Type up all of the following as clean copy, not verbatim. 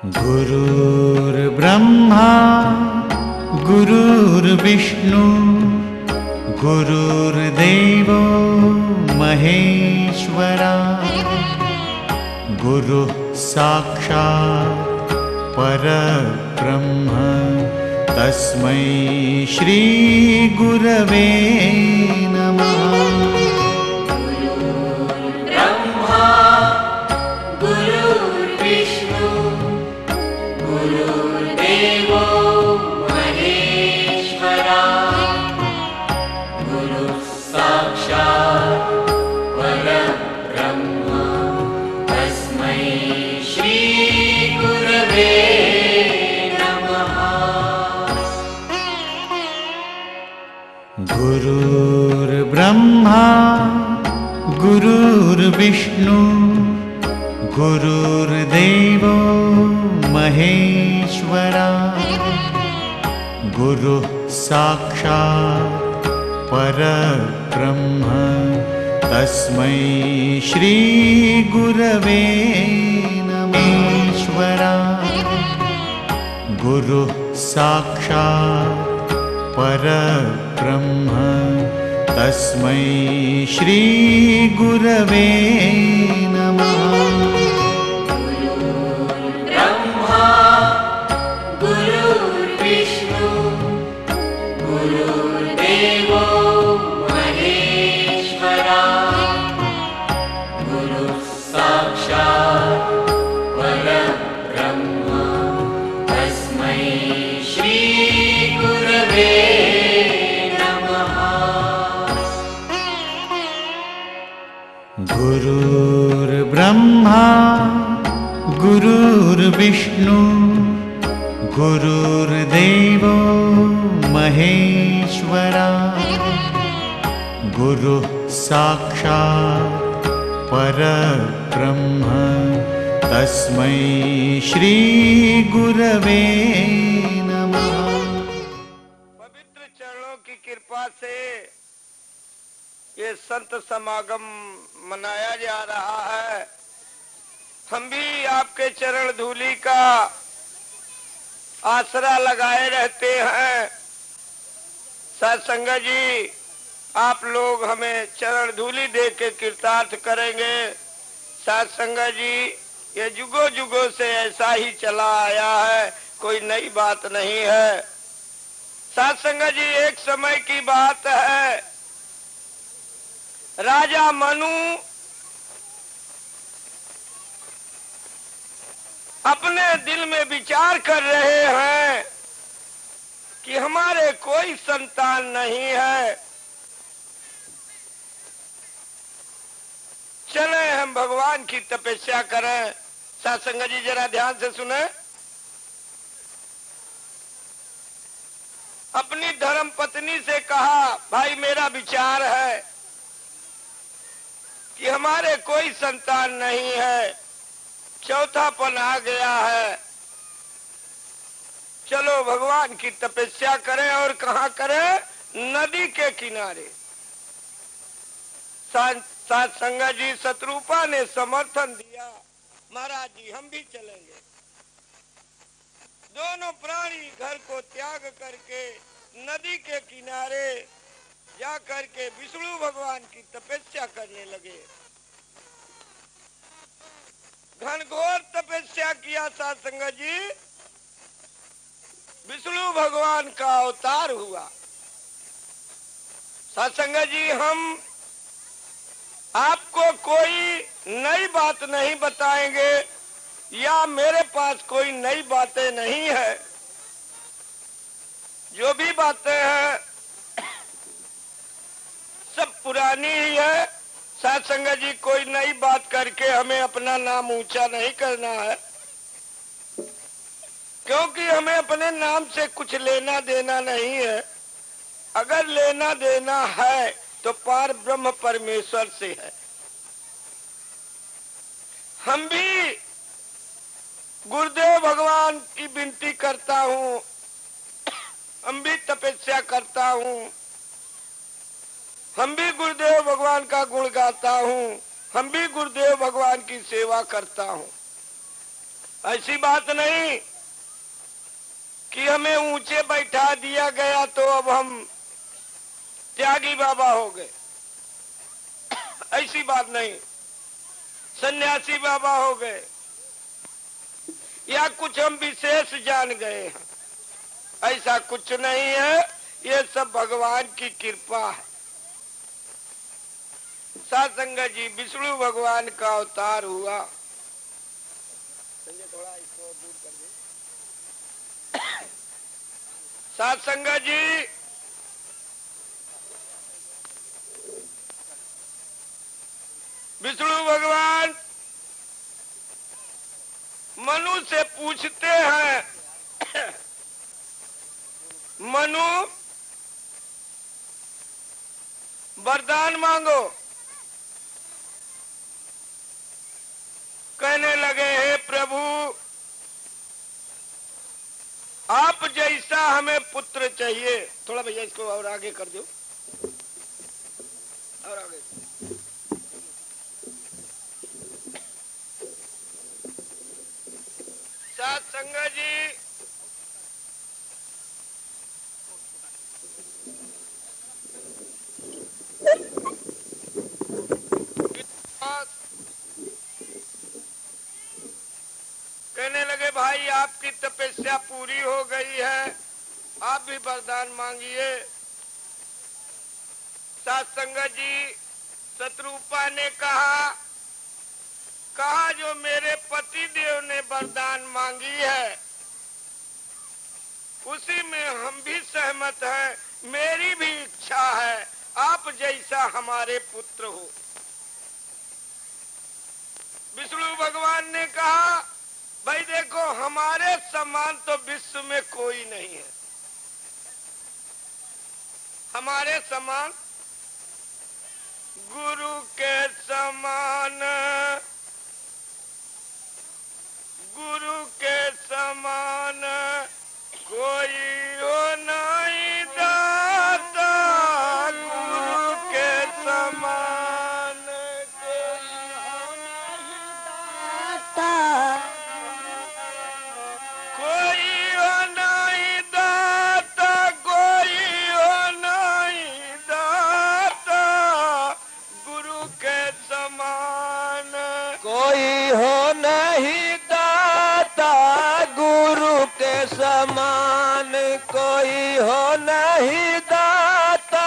गुरुर्ब्रह्मा गुरुर्विष्णु गुरुर्देवो महेश्वरा गुरुः साक्षात् परब्रह्म तस्मै श्री गुरवे नमः। गुरुर्ब्रह्मा गुरुर्विष्णु गुरुर्देवो महेश्वरा गुरुः साक्षात् परब्रह्म तस्मै श्री गुरवे नमः। गुरुः साक्षात् परब्रह्म तस्मै श्री गुरवे नमः। ब्रह्मा गुरुर्विष्णु गुरुर्देवो महेश्वरा गुरुः साक्षात् परब्रह्म तस्मै श्री गुरवे गुरुर्ब्रह्मा गुरुर्विष्णु गुरुर्देवो महेश्वरा गुरुः साक्षात् परब्रह्म तस्मै श्री गुरवे नमः। पवित्र चरणों की कृपा से ये संत समागम मनाया जा रहा है। हम भी आपके चरण धूली का आसरा लगाए रहते हैं। सत्संग जी, आप लोग हमें चरण धूली दे के कृतार्थ करेंगे। सत्संग जी, ये जुगों जुगों से ऐसा ही चला आया है, कोई नई बात नहीं है। सत्संग जी, एक समय की बात है, राजा मनु अपने दिल में विचार कर रहे हैं कि हमारे कोई संतान नहीं है, चले हम भगवान की तपस्या करें। सत्संग जी, जरा ध्यान से सुने। अपनी धर्म पत्नी से कहा, भाई मेरा विचार है कि हमारे कोई संतान नहीं है, चौथापन आ गया है, चलो भगवान की तपस्या करें। और कहाँ करें? नदी के किनारे। सत्संग जी, शत्रुपा ने समर्थन दिया, महाराज जी हम भी चलेंगे। दोनों प्राणी घर को त्याग करके नदी के किनारे जा करके विष्णु भगवान की तपस्या करने लगे। घनघोर तपस्या किया सत्संग जी, विष्णु भगवान का अवतार हुआ। सत्संग जी, हम आपको कोई नई बात नहीं बताएंगे या मेरे पास कोई नई बातें नहीं है। जो भी बातें हैं सब पुरानी ही है। सत्संग जी, कोई नई बात करके हमें अपना नाम ऊंचा नहीं करना है, क्योंकि हमें अपने नाम से कुछ लेना देना नहीं है। अगर लेना देना है तो पार ब्रह्म परमेश्वर से है। हम भी गुरुदेव भगवान की विनती करता हूँ, हम भी तपस्या करता हूँ, हम भी गुरुदेव भगवान का गुण गाता हूँ, हम भी गुरुदेव भगवान की सेवा करता हूँ। ऐसी बात नहीं कि हमें ऊंचे बैठा दिया गया तो अब हम त्यागी बाबा हो गए, ऐसी बात नहीं। सन्यासी बाबा हो गए या कुछ हम विशेष जान गए हैं, ऐसा कुछ नहीं है। ये सब भगवान की कृपा है। सत्संग जी विष्णु भगवान का अवतार हुआ। थोड़ा इसको दूर कर दे। सत्संग जी विष्णु भगवान मनु से पूछते हैं, मनु वरदान मांगो। कहने लगे, हे प्रभु आप जैसा हमें पुत्र चाहिए। थोड़ा भैया इसको और आगे कर दो, और आगे। सत्संग जी कहने लगे, भाई आपकी तपस्या पूरी हो गई है, आप भी वरदान मांगिए। सत्संग जी शत्रुपा ने कहा जो मेरे पति देव ने वरदान मांगी है उसी में हम भी सहमत हैं। मेरी भी इच्छा है आप जैसा हमारे पुत्र हो। विष्णु भगवान ने कहा, भाई देखो हमारे समान तो विश्व में कोई नहीं है। हमारे समान गुरु के समान, गुरु के समान कोई हो नहीं दाता, गुरु के समान कोई हो नहीं दाता, कोई हो नहीं दाता, कोई हो नहीं दाता, गुरु के समान कोई हो नहीं दाता, गुरु के समान कोई हो नहीं दाता,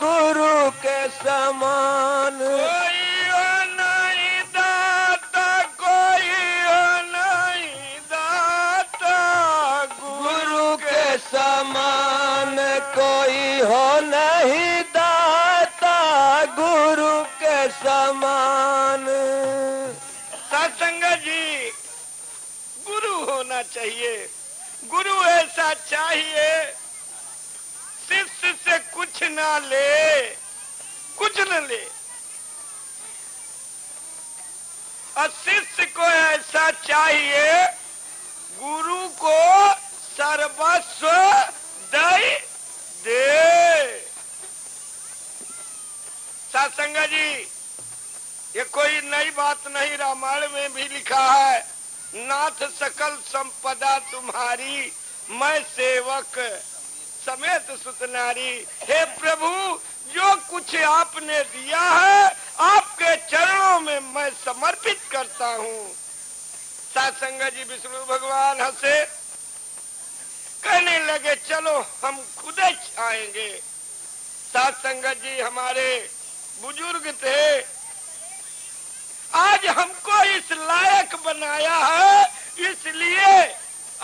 गुरु के समान कोई हो नहीं दाता, कोई हो नहीं दाता, गुरु के समान कोई हो नहीं दाता, गुरु के समान। सत्संग जी गुरु होना चाहिए, गुरु ऐसा चाहिए शिष्य से कुछ ना ले, कुछ न ले, और शिष्य को ऐसा चाहिए गुरु को सर्वस्व दे। सत्संग जी ये कोई नई बात नहीं, रामायण में भी लिखा है, नाथ सकल संपदा तुम्हारी, मैं सेवक समेत सुतनारी। हे प्रभु जो कुछ आपने दिया है आपके चरणों में मैं समर्पित करता हूँ। सत्संग जी विष्णु भगवान हंसे, कहने लगे चलो हम खुद आएंगे। सत्संग जी हमारे बुजुर्ग थे, आज हमको इस लायक बनाया है, इसलिए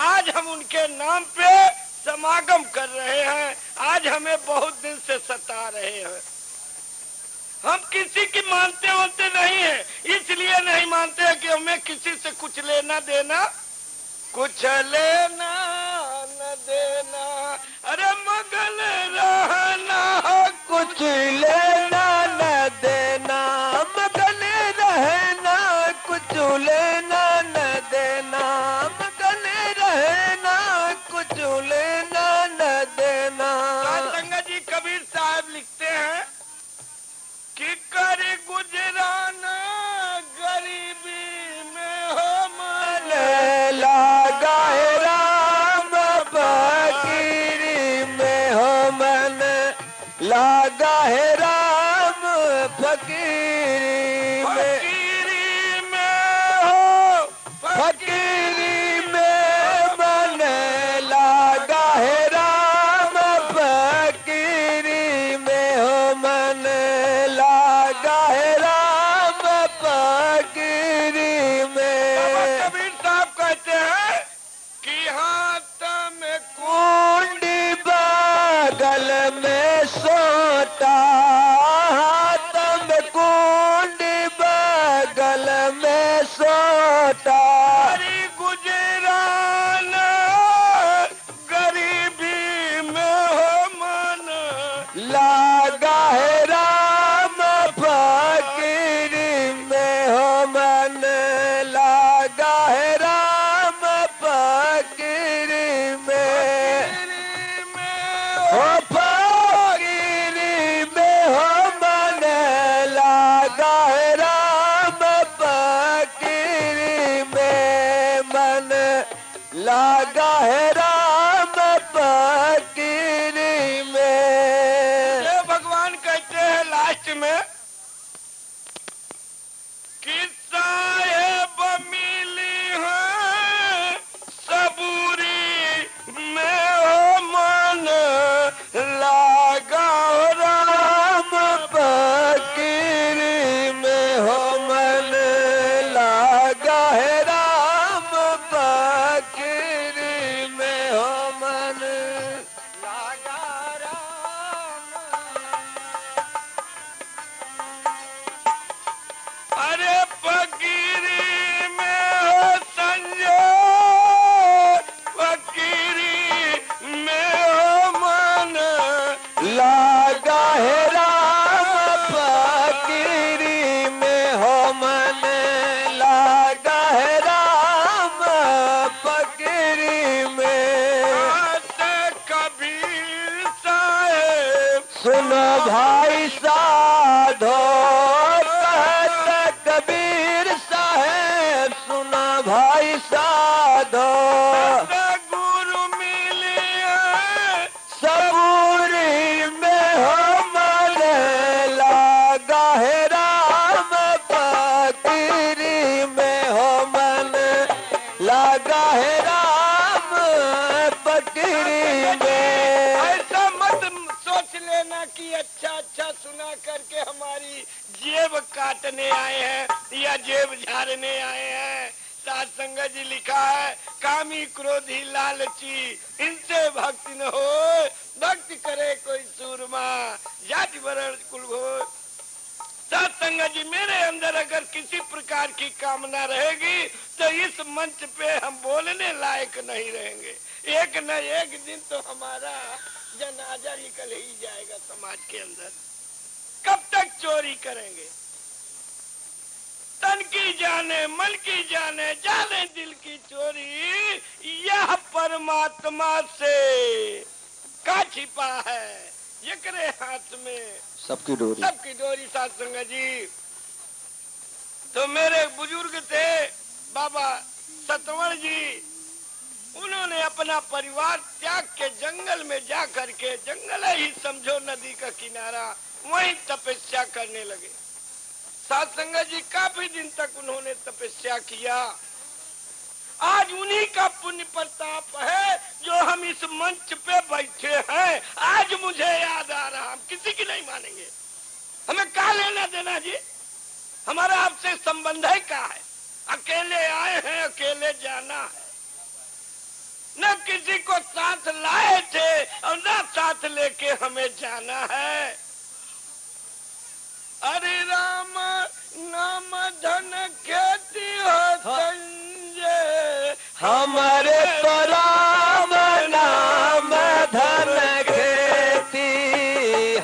आज हम उनके नाम पे समागम कर रहे हैं। आज हमें बहुत दिन से सता रहे हैं, हम किसी की मानते होते नहीं है, इसलिए नहीं मानते कि हमें किसी से कुछ लेना देना, कुछ लेना न देना, अरे मगन रहना, कुछ लेना न देना, मगन रहना, कुछ लेना न देना, मगन रहना, कुछ लेना न देना। सत्संग जी कबीर साहब लिखते हैं कि कर गुजराना गरीबी में हो मन है राम फकीरी में हो फकीरी में मन लागा है राम फकीरी में हो मन लागा है राम फकीरी में। कबीर साहब कहते हैं कि हाथ में कुंडी बगल में सोटा हाथ में कुंडी बगल में सोटा गुजरान गरीबी में हो मन लागा है राम फकीरी में हो मन लागा है राम फकीरी में हो फकीरी में हो मन लागा है राम फकीरी में मन लागा है राम फकीरी में। ये भगवान कहते हैं लास्ट में कि साहेब मिली है सबूरी में हो मन लागा हो राम फकीरी में हो मन लागा है राम फकीरी में हो मन लागा राम। अरे फकीरी में हो संजय फकीरी में हो मन लागा है राम फकीरी में हो मन लागा है राम फकीरी में। कबीर साहेब सुनो भाई साधो कहते कबीर साहेब सुनो भाई साधो गुरु मिलिए सबूरी में हो मन लागा है राम फकीरी में हो मन लागा है राम फकीरी में। ऐसा मत सोच लेना कि अच्छा अच्छा सुना करके हमारी जेब काटने आए हैं या जेब झाड़ने आए हैं। साध संगत जी लिखा है कामी क्रोधी लालची इनसे भक्ति न हो भक्ति करे कोई सूरमा जाति वर्ण कुल हो। साध संगत जी मेरे अंदर अगर किसी प्रकार की कामना रहेगी तो इस मंच पे हम बोलने लायक नहीं रहेंगे। एक न एक दिन तो हमारा जनाजा निकल ही जाएगा समाज के अंदर। कब तक चोरी करेंगे? तन की जाने मन की जाने जाने दिल की चोरी यह परमात्मा से का छिपा है यकरे हाथ में सबकी डोरी। साथ संगत जी तो मेरे बुजुर्ग थे बाबा सतवण जी उन्होंने अपना परिवार त्याग के जंगल में जा करके जंगल ही समझो नदी का किनारा वहीं तपस्या करने लगे। साध संगत जी काफी दिन तक उन्होंने तपस्या किया। आज उन्हीं का पुण्य प्रताप है जो हम इस मंच पे बैठे हैं। आज मुझे याद आ रहा हम किसी की नहीं मानेंगे। हमें क्या लेना देना जी? हमारा आपसे संबंध है क्या है? अकेले आए हैं अकेले जाना है। न किसी को साथ लाए थे और न साथ लेके हमें जाना है। अरे राम नाम धन खेती हो संजय हमारे तो राम नाम धन खेती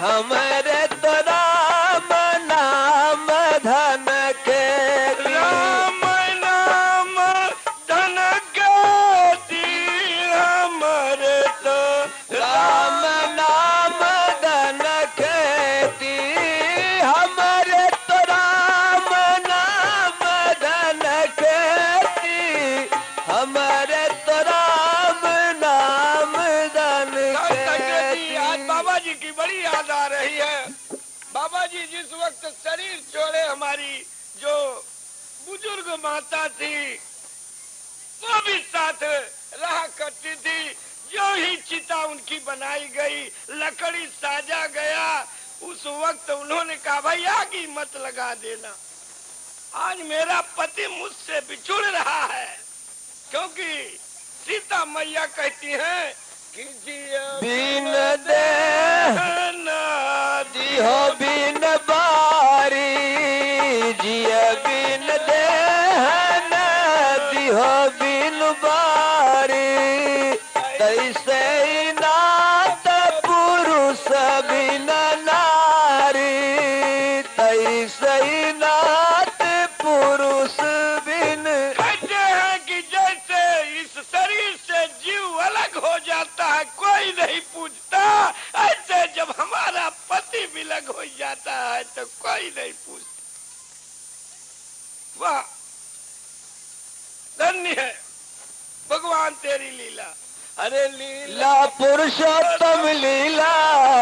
हमारे तो राम नाम धन खेती राम नाम धन खेती हमारे तो राम नाम धन खेती हमारे तो राम नाम धन खेती हमारे तो राम नाम धन खेती। आज बाबा जी की बड़ी याद आ रही है। जी जिस वक्त शरीर छोड़े हमारी जो बुजुर्ग माता थी वो भी साथ रहा करती थी। जो ही चिता उनकी बनाई गई, लकड़ी साजा गया, उस वक्त उन्होंने कहा भाई आग ही मत लगा देना, आज मेरा पति मुझसे बिछुड़ रहा है। क्योंकि सीता मैया कहती हैं कि बिन देहना दिहो बिन बारी, जिय बिन देहना दिहो बिन बारी, तैसे नात पुरुष बिन नारी, तैसे नात पुरुष बिन। कहते हैं कि जैसे इस शरीर से जीव अलग हो जाता है कोई नहीं पूछता, ऐसे जब हमारा पति विलग हो जाता है तो कोई नहीं पूछता। वाह धन्य है भगवान तेरी लीला। अरे लीला पुरुषोत्तम लीला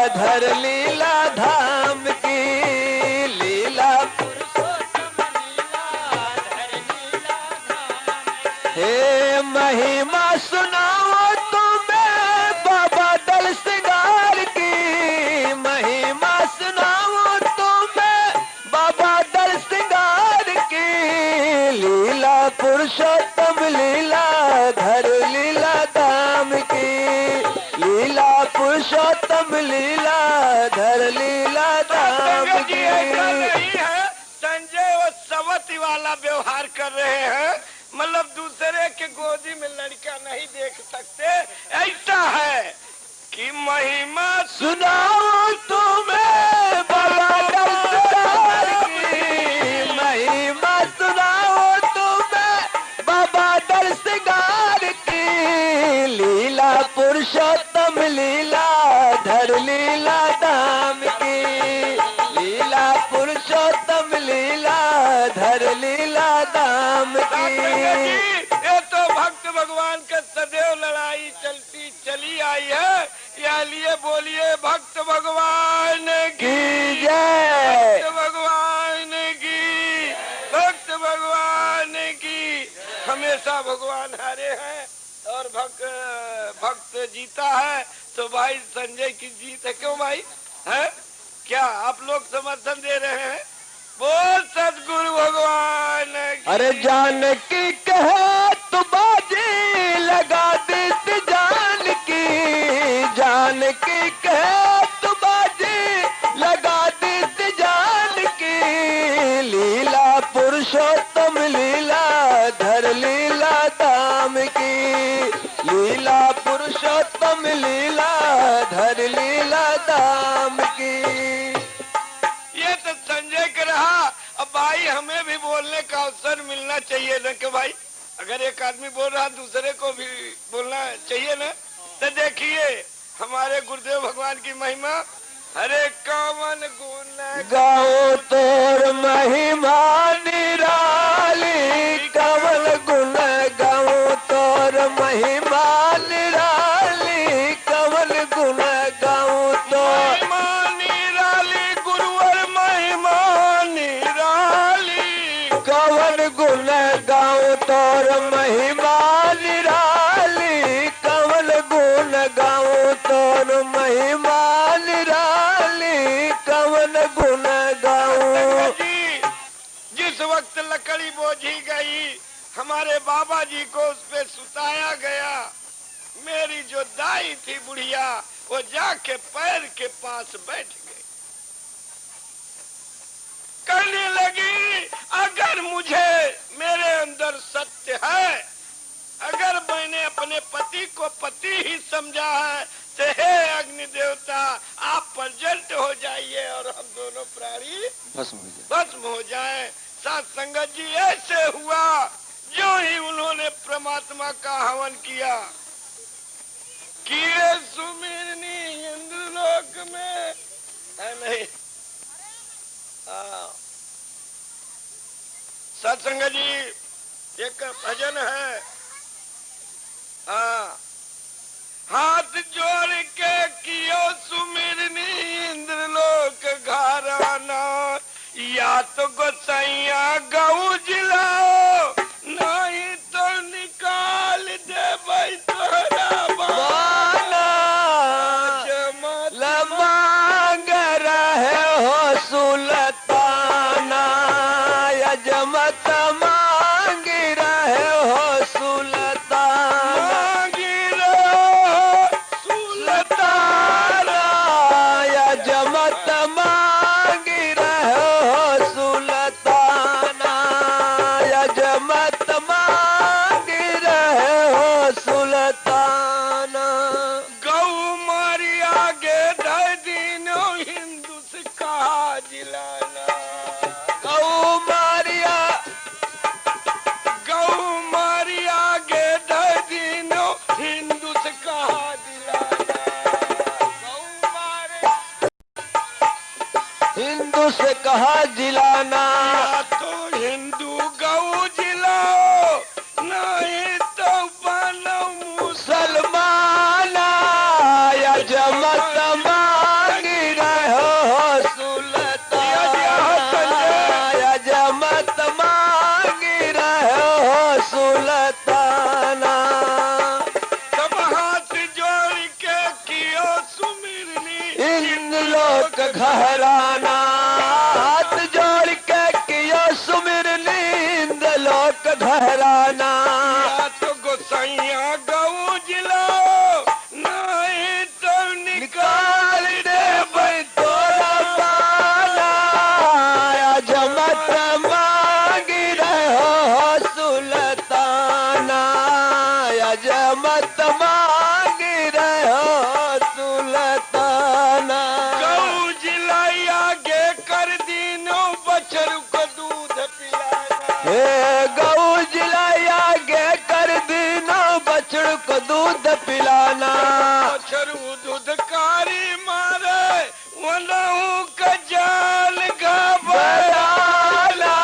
धर लीला धाम की, लीला हे महिमा सुनाओ तुम्हें बाबा दल सिंगार की, महिमा सुनाओ तुम्हें बाबा दल सिंगार की, लीला पुरुषोत्तम लीला धर लीला धाम की, लीला पुरुषोत्तम लीला धर लीला धाम जी ऐसा की। नहीं है संजय और सवती वाला व्यवहार कर रहे हैं, मतलब दूसरे के गोदी में लड़का नहीं देख सकते। ऐसा है कि महिमा सुनाओ तुम्हें बाबा दल सिंगार की, महिमा सुनाओ तुम्हें बाबा दल सिंगार की, लीला पुरुषोत्तम लीला धर लीला धाम की, लीला पुरुषोत्तम लीला धर लीला धाम की। ये तो भक्त भगवान का सदैव लड़ाई चलती चली आई है, या लिए बोलिए भक्त भगवान की जय, भक्त भगवान की, भक्त भगवान की। हमेशा भगवान हारे हैं और भक्त जीता है। तो भाई संजय की जीत है क्यों भाई है? क्या आप लोग समर्थन दे रहे हैं? बोल सतगुरु भगवान की। अरे जानकी कहे तू बाजी लगा दी जान की, जानकी कहे तू बाजी लगा दी जान की, लीला पुरुषोत्तम लीला धर लीला धाम की, लीला पुरुषोत्तम लीला धर लीला धाम की। ये तो संजय के रहा। अब भाई हमें भी बोलने का अवसर मिलना चाहिए ना कि भाई अगर एक आदमी बोल रहा दूसरे को भी बोलना चाहिए ना। तो देखिए हमारे गुरुदेव भगवान की महिमा। हरे कामन गुण गाओ तोर महिमा निराली, कमल गुण गाओ तोर महिमा निराली, कमल गुण गाओ तोर महिमा निराली, गुरुवर महिमा निराली, कवन गुण गाओ तोर महिमा निराली, कवन गुण गाओ तोर महिमा निराली, कवन गुण गाओ। जी जिस वक्त लकड़ी बोझी गई हमारे बाबा जी को उस पे सुताया गया, मेरी जो दाई थी बुढ़िया वो जाके पैर के पास बैठ गई, कहने लगी अगर मुझे मेरे अंदर सत्य है, अगर मैंने अपने पति को पति ही समझा है तो हे अग्नि देवता आप प्रज्वलित हो जाइए और हम दोनों प्राणी भस्म हो जाएं। साथ संगत जी ऐसे हुआ जो ही उन्होंने परमात्मा का हवन किया। किए सुमिरनी इंद्रलोक में है नहीं। सत्संग जी एक भजन है। हाथ जोड़ के कियो सुमिरनी इंद्रलोक घराना, या तो गोसैया गऊ जिलाओ नहीं तो निकाल दे भाई तोरा बाना जमत लमांग रहे हो सुल्ताना यजमत मांग रहे हो सुल्ताना मांगी रो सुल्ताना यजमत मांग रहे हो सुल्ताना यजमत मांग रहे हो सुल्ताना गऊ मारी आगे ढाई दिनो हिंदू से कहा जिलाना गौ मारिया गऊ मारी आगे ढाई दिनो हिंदू से कहा दिलाना गऊ मारे हिंदू से कहा जिलाना या तो हिंदू गऊ जिलाओ नहीं तो बनो मुसलमाना यजमत मांग रहे हो सुल्ताना यजमत मांग रहे हो सुल्ताना सब हाथ जोड़ के कियो सुमिरनी इन लोक घराना हाथ जोड़ के कियो सुमिर नींद लोक घराना या तो गोसैया गऊ जिलाओ नहीं तो निकाल दे भाई तोरा पाना यजमत मांग रहे हो सुल्ताना यजमत मांग रहे हो सुल्ताना गऊ जिलाई आगे कर दीनो बछरू को दूध पिलाना हे गऊ जिलाया गे कर दीना बछड़ को दूध पिलाना बछरू दूधकारी मारे वनहु का जाल घबरा बराना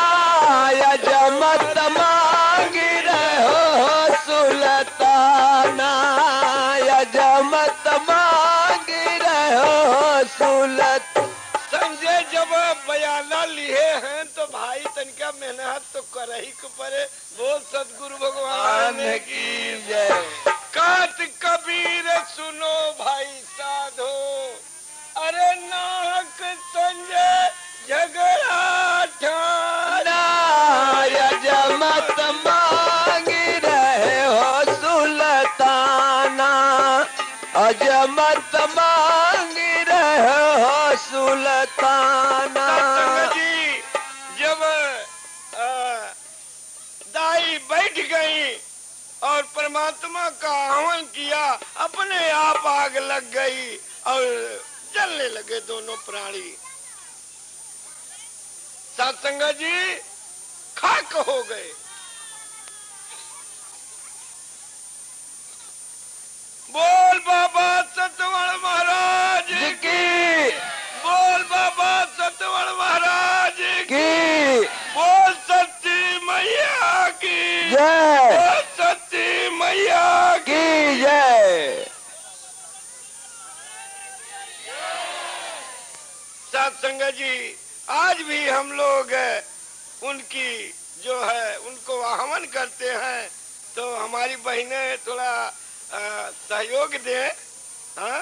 यजमत मांग रहे हो सुल्ताना यजमत मांग रहे हो सुल्ताना संजय जब बयाना लिए हैं तो भाई तनिका मेहनत तो कर ही के परे बोल सदगुरु भगवान की जय कात कबीर सुनो भाई साधो अरे नाहक संजय झगड़ा ठाना यजमत मांग रहे हो सुल्ताना अजमत मांग रहे हो सुल्ताना सत्संग जी जब दाई बैठ गई और परमात्मा का आह्वान किया अपने आप आग लग गई और जलने लगे दोनों प्राणी सत्संग जी खाक हो गए बोल बाबा सतवड़ महाराज की बोल बाबा सतवड़ महाराज की बोल सच्ची मैया की जय बोल सच्ची मैया की जय सत्संग जी आज भी हम लोग उनकी जो है उनको आह्वान करते हैं तो हमारी बहनें थोड़ा सहयोग दें हाँ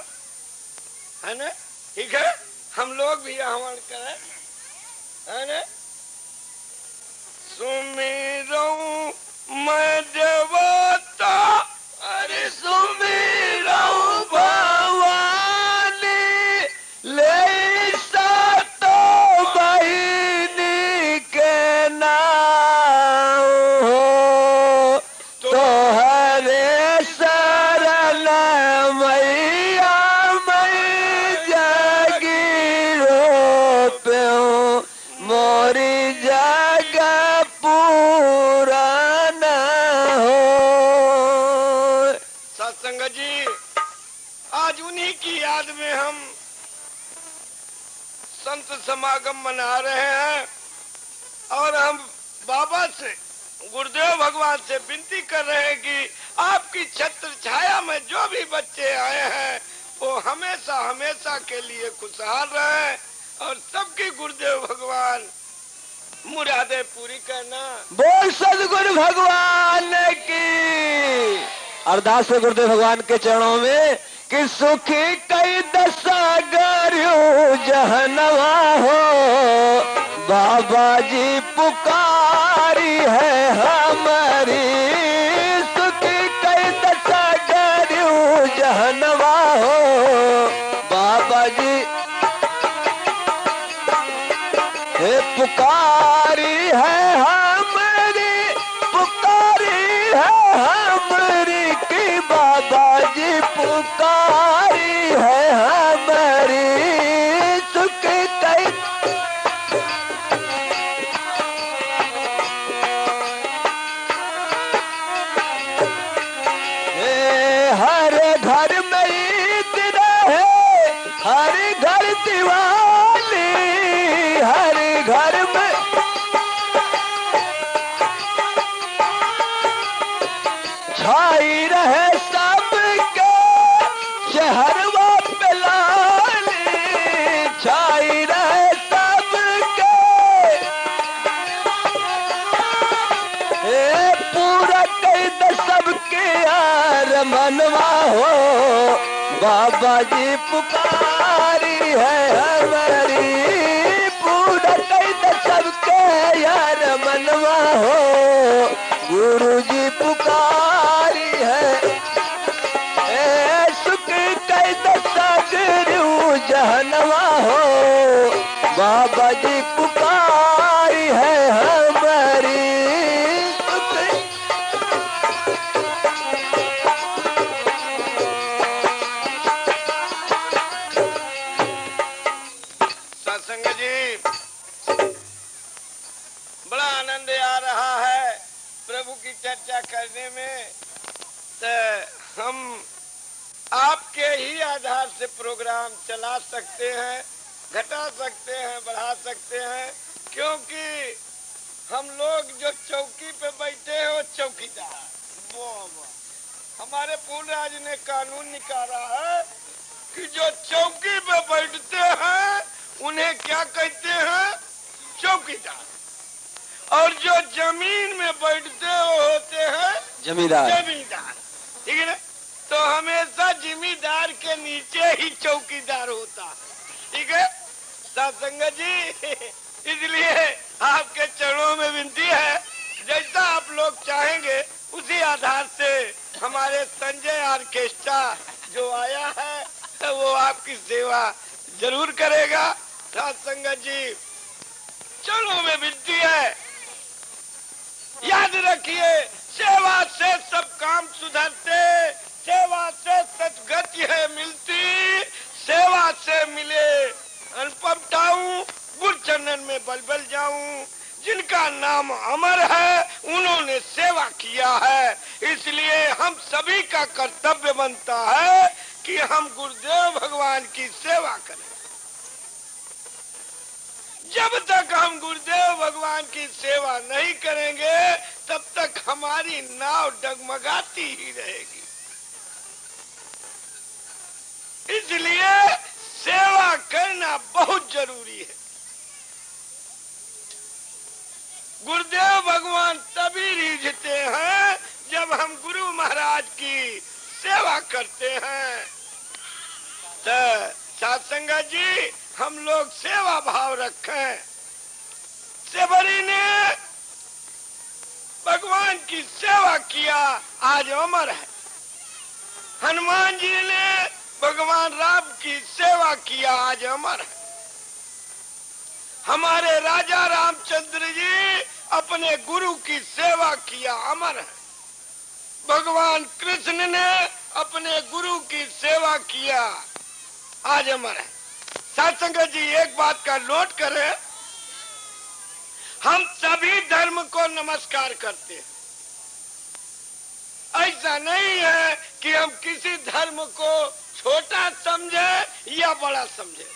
है ना ठीक है हम लोग भी आह्वान करें है ना सुमिरो मैं देवता अरे सुमिरो भवानी ले सातो बहिनी के नाम हो तो हरे शरण मैया मैं जागिरो पे मोरी जगह पूरा न हो सत्संग जी आज उन्हीं की याद में हम संत समागम मना रहे हैं और हम बाबा से गुरुदेव भगवान से विनती कर रहे हैं कि आपकी छत्र छाया में जो भी बच्चे आए हैं वो हमेशा हमेशा के लिए खुशहाल रहे और सबकी गुरुदेव भगवान मुरादे पूरी करना। बोल सदगुरु भगवान की। अरदास है गुरुदेव भगवान के चरणों में कि सुखी कई दशा गर्यू जहनवा हो, बाबा जी पुकारी है हमारी। सुखी कई दशा गर्यू जहनवा हो, बाबा जी हे पुकारी है हमारी, पुकारी है हमारी की बाबा जी पुकारी है हमारी। सुख कई हर घर में ईद रहे, हर घर दिवाली, हर घर में छाई रहे सबके शहरवा पे लाली, छाई रहे सबके पूरा कई द सबके यार मनवा हो, बाबा जी पुकारी है हमारी। पूरा कई द सबके यार मनवा हो, गुरु जी पुकारी है। सुख कई द सगरू जहनवा हो, बाबा जी पुकारी है हमारी। सत्संग जी, बड़ा आनंद आ रहा है प्रभु की चर्चा करने में। तो हम आपके ही आधार से प्रोग्राम चला सकते हैं, घटा सकते हैं, बढ़ा सकते हैं, क्योंकि हम लोग जो चौकी पे बैठे हैं वो चौकीदार। हमारे पूर्वज ने कानून निकाला है कि जो चौकी पे बैठते हैं उन्हें क्या कहते हैं? चौकीदार। और जो जमीन में बैठते वो होते हैं जमींदार। जमींदार, ठीक है ना? तो हमेशा जमींदार के नीचे ही चौकीदार होता है, ठीक है सत्संग जी। इसलिए आपके चरणों में विनती है, जैसा आप लोग चाहेंगे उसी आधार से हमारे संजय ऑर्केस्ट्रा जो आया है वो आपकी सेवा जरूर करेगा। सत्संग जी, चरणों में विनती है, याद रखिए सेवा से सब काम सुधरते, सेवा से सदगति है मिलती, सेवा से मिले अनुपम टाऊं, गुरु चरणन में बलबल जाऊं। जिनका नाम अमर है उन्होंने सेवा किया है, इसलिए हम सभी का कर्तव्य बनता है कि हम गुरुदेव भगवान की सेवा करें। जब तक हम गुरुदेव भगवान की सेवा नहीं करेंगे तब तक हमारी नाव डगमगाती ही रहेगी। इसलिए सेवा करना बहुत जरूरी है। गुरुदेव भगवान तभी रिझते हैं जब हम गुरु महाराज की सेवा करते हैं। तो सत्संग जी, हम लोग सेवा भाव रखें। सेवरी ने भगवान की सेवा किया, आज अमर है। हनुमान जी ने भगवान राम की सेवा किया, आज अमर है। हमारे राजा रामचंद्र जी अपने गुरु की सेवा किया, अमर है। भगवान कृष्ण ने अपने गुरु की सेवा किया, आज अमर है। सत्संग जी, एक बात का नोट करें, हम सभी धर्म को नमस्कार करते हैं। ऐसा नहीं है कि हम किसी धर्म को छोटा समझे या बड़ा समझे।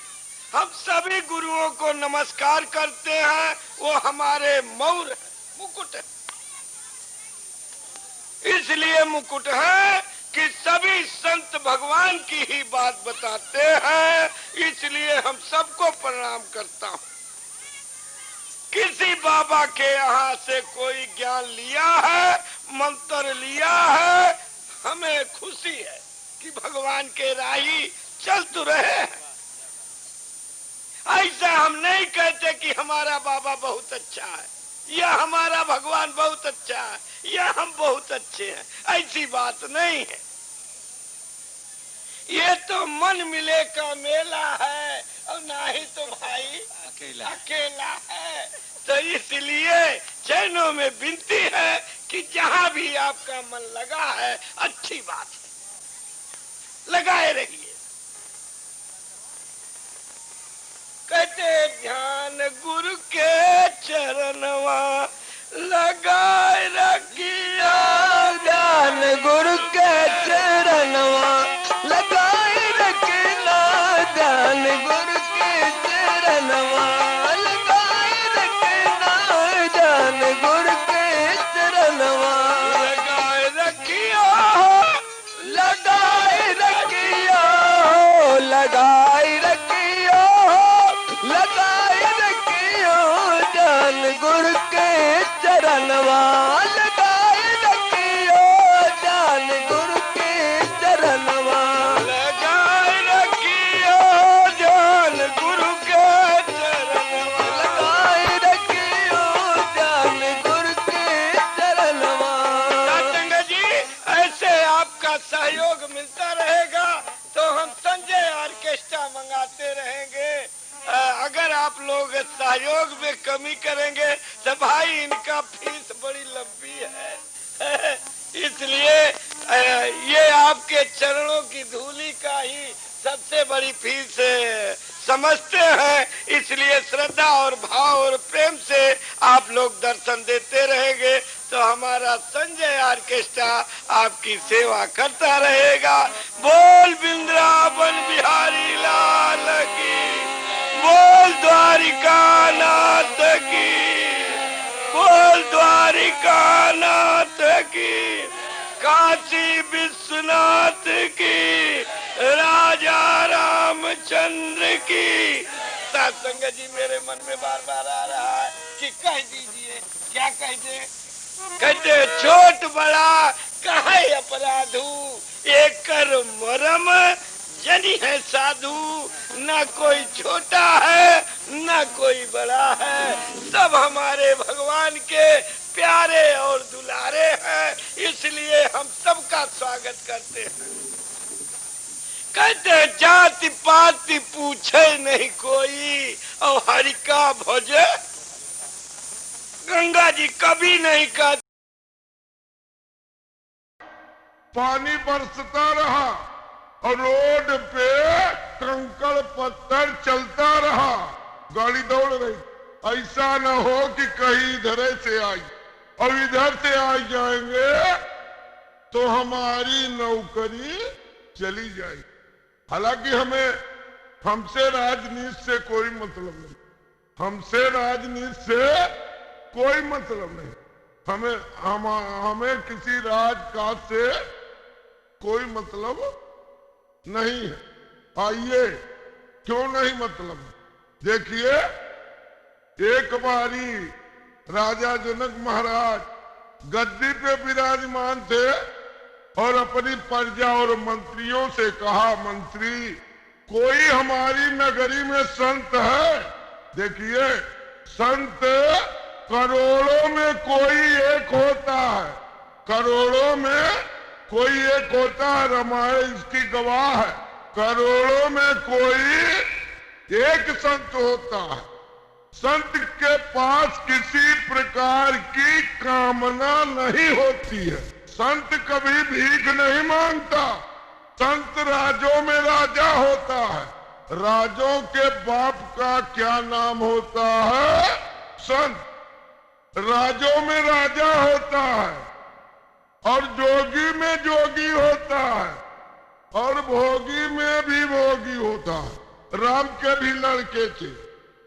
हम सभी गुरुओं को नमस्कार करते हैं, वो हमारे मौर है, मुकुट है। इसलिए मुकुट है कि सभी संत भगवान की ही बात बताते हैं, इसलिए हम सबको प्रणाम करता हूँ। किसी बाबा के यहाँ से कोई ज्ञान लिया है, मंत्र लिया है, हमें खुशी है कि भगवान के राही चल तो रहे हैं। ऐसा हम नहीं कहते कि हमारा बाबा बहुत अच्छा है या हमारा भगवान बहुत अच्छा है या हम बहुत अच्छे हैं, ऐसी बात नहीं है। ये तो मन मिले का मेला है और ना ही तो भाई अकेला है। तो इसलिए चैनों में विनती है कि जहाँ भी आपका मन लगा है अच्छी बात है, लगाए रहिए। कहते ध्यान गुरु के चरणवा लगाए रखिया, ध्यान गुरु के चरणवा लगाए रखना, ध्यान गुरु के चरणवा लगाए रखना, ध्यान गुरु के चरणवा लगाए रखिया, लगाए रखिया, लगाए रखिया, लगाए रखियो, ध्यान गुरु के चरणवा लगाए रखियो, ध्यान गुरु के चरणवा लगाए रखियो, ध्यान गुरु के चरणवा लगाए रखियो, ध्यान गुरु के चरणवा। सत्संग जी, ऐसे आपका सहयोग मिलता रहेगा तो हम संजय ऑर्केस्ट्रा मंगाते रहेंगे। अगर आप लोग सहयोग में कमी करेंगे तो भाई इनका फीस बड़ी लंबी है, इसलिए ये आपके चरणों की धूली का ही सबसे बड़ी फीस समझते हैं। इसलिए श्रद्धा और भाव और प्रेम से आप लोग दर्शन देते रहेंगे तो हमारा संजय ऑर्केस्ट्रा आपकी सेवा करता रहेगा। बोल वृंदावन बिहारी लाल की, बोल द्वारिका नाथ की, बोल द्वारिका नाथ की, काशी विश्वनाथ की, राजा रामचंद्र की। सत्संग जी, मेरे मन में बार बार आ रहा है कि कह दीजिए, क्या कह दे? कहते छोट बड़ा कहे अपराधू, एक कर मरम जनी है साधु, न कोई छोटा है न कोई बड़ा है, सब हमारे भगवान के प्यारे और दुलारे हैं, इसलिए हम सबका स्वागत करते हैं। कहते जाति पाति पूछे नहीं कोई और हरि का भजे, गंगा जी कभी नहीं कहते। पानी बरसता रहा और रोड पे कंकड़ पत्थर चलता रहा, गाड़ी दौड़ रही। ऐसा न हो कि कहीं इधर से आई और इधर से आ जाएंगे तो हमारी नौकरी चली जाएगी। हालांकि हमसे राजनीति से कोई मतलब नहीं, हमसे राजनीति से कोई मतलब नहीं, हमें किसी राजकाज से कोई मतलब नहीं है। आइए, क्यों नहीं मतलब? देखिए, एक बारी राजा जनक महाराज गद्दी पे विराजमान थे और अपनी प्रजा और मंत्रियों से कहा, मंत्री कोई हमारी नगरी में संत है? देखिए, संत करोड़ों में कोई एक होता है, करोड़ों में कोई एक होता है, रामायण इसकी गवाह है। करोड़ों में कोई एक संत होता है। संत के पास किसी प्रकार की कामना नहीं होती है, संत कभी भीख नहीं मांगता। संत राजों में राजा होता है, राजों के बाप का क्या नाम होता है? संत। राजों में राजा होता है और जोगी में जोगी होता है और भोगी में भी भोगी होता है। राम के भी लड़के थे,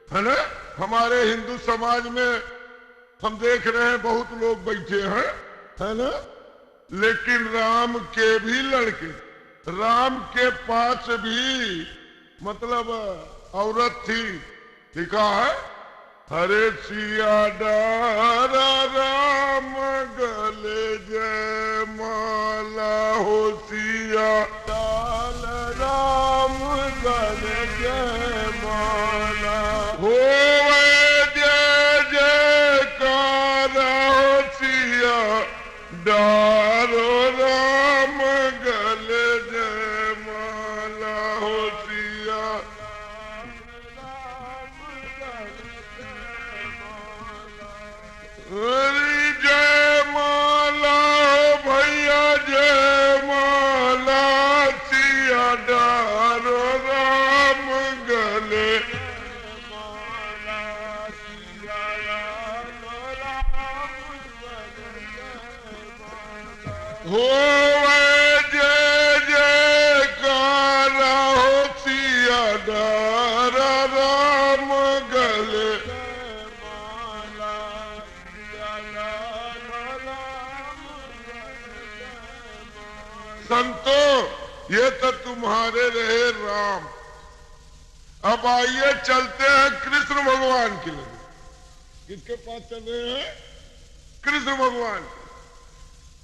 है ना? हमारे हिंदू समाज में हम देख रहे हैं बहुत लोग बैठे हैं, है ना? लेकिन राम के भी लड़के, राम के पास भी मतलब औरत थी, लिखा है हरे सिया डारा राम गले जय माला हो सिया डाल राम गले जय माला हो जय जयकार हो सिया डारो राम गले जय माला हो सिया हरि जय माला भैया जय माला सिया डारो राम गले हो जय जयकार हो सिया डारा राम गले संतो ये तो तुम्हारे रहे राम। अब आइए चलते हैं कृष्ण भगवान के लिए। किसके पास चल रहे हैं? कृष्ण भगवान।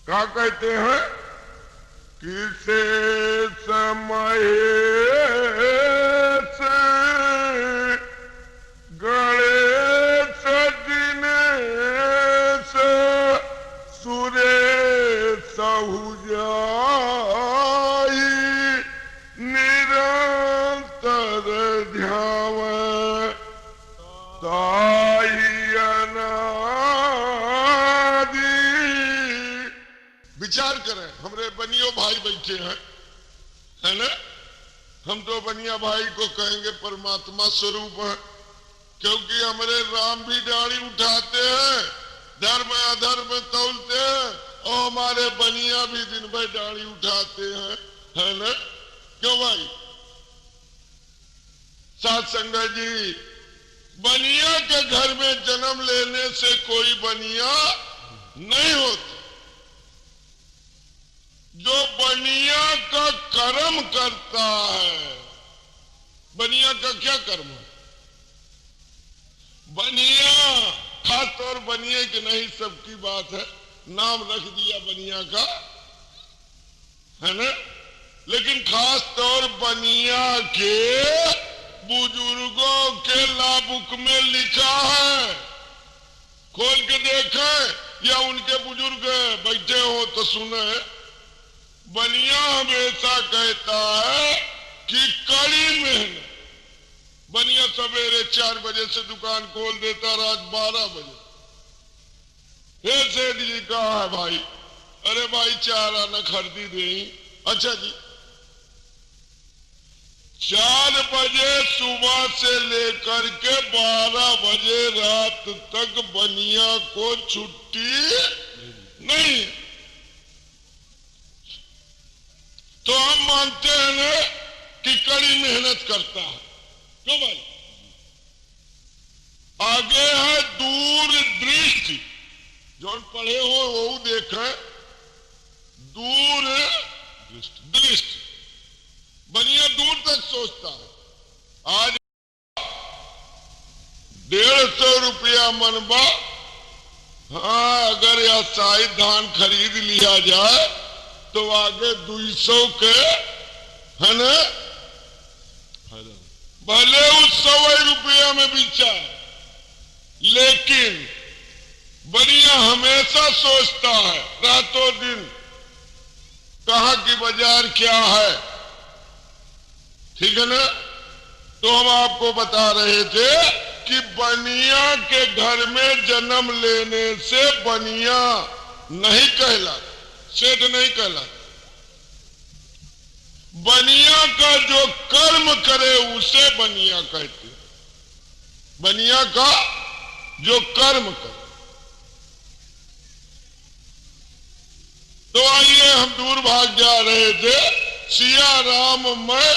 क्या कहते हैं? किसे समय से गणेश दिनेश सुरेश सहुजाई निरंतर ध्यान ताई अनादि। विचार करें, हमरे बनियो भाई बैठे हैं, है ना? हम तो बनिया भाई को कहेंगे परमात्मा स्वरूप है, क्योंकि हमारे राम भी डाली उठाते हैं, धर्म अधर्म तौलते हैं, और हमारे बनिया भी दिन भर डाली उठाते हैं, है ना? क्यों भाई? साथ संगत जी, बनिया के घर में जन्म लेने से कोई बनिया नहीं होता। जो बनिया का कर्म करता है, बनिया का क्या कर्म है? बनिया, खास तौर बनिए की नहीं, सबकी बात है, नाम रख दिया बनिया का, है ना? लेकिन खास तौर बनिया के बुजुर्गों के लाबुक में लिखा है, खोल के देखें या उनके बुजुर्ग बैठे हो तो सुने। बनिया हमेशा कहता है कि कड़ी मेहनत। बनिया सवेरे 4 बजे से दुकान खोल देता, रात 12 बजे। हे सेठ जी कहा है भाई? अरे भाई 4 आना खरीदी दे। अच्छा जी, 4 बजे सुबह से लेकर के 12 बजे रात तक बनिया को छुट्टी नहीं। तो हम मानते हैं ना कि कड़ी मेहनत करता है। क्यों भाई? आगे है दूर दृष्टि। जो पढ़े हो वो देखें, दूर दृष्टि। बनिया दूर तक सोचता है। आज 150 रुपया मनबा, हाँ अगर यह शाही धान खरीद लिया जाए तो आगे 200 के, है ना? भले उस 100 रुपया में बिचा, लेकिन बनिया हमेशा सोचता है रातों दिन कहां की बाजार क्या है। ठीक है ना? तो हम आपको बता रहे थे कि बनिया के घर में जन्म लेने से बनिया नहीं कहलाता, सेठ नहीं कहलाता। बनिया का जो कर्म करे उसे बनिया कहते हैं। बनिया का जो कर्म करे। तो आइए हम दूर भाग जा रहे थे। सिया राम मैं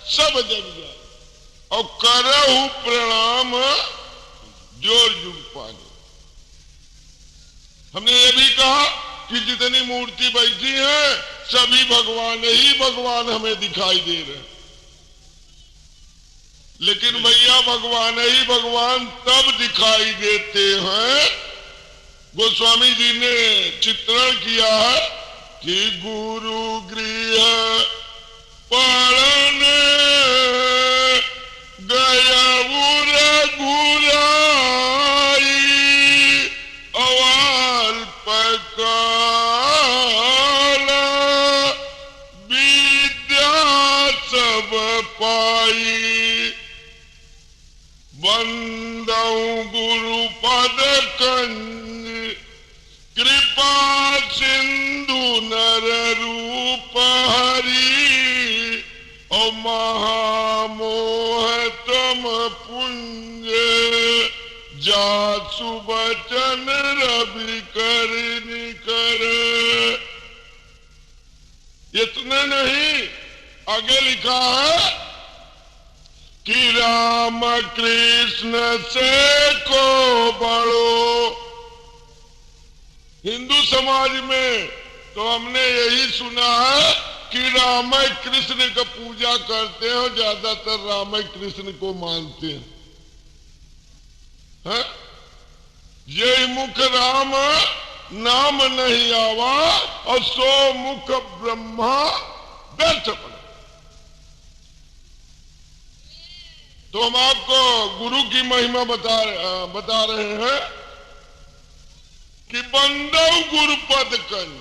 सब जग जाए और करहु प्रणाम जोर जुग पाने। हमने ये भी कहा कि जितनी मूर्ति बैठी है सभी भगवान ही भगवान हमें दिखाई दे रहे हैं। लेकिन भैया भगवान ही भगवान तब दिखाई देते हैं। गोस्वामी जी ने चित्रण किया है कि गुरु गृह पढ़न गया रघुराई अवाल पकाला विद्या सब पाई बंदऊ गुरु पद कंज कृपा सिंधु नर रूप हरि और महामोह तम पुंज जासु बचन रवि कर निकर। इतने नहीं, आगे लिखा है कि राम कृष्ण से को बड़ो। हिंदू समाज में तो हमने यही सुना है कि राम कृष्ण का पूजा करते हैं और ज्यादातर राम कृष्ण को मानते हैं, है? ये मुख राम नाम नहीं आवा और सो मुख ब्रह्मा व्यर्थ पड़ा। तो हम आपको गुरु की महिमा बता रहे हैं कि बंदव गुरुपद कंज,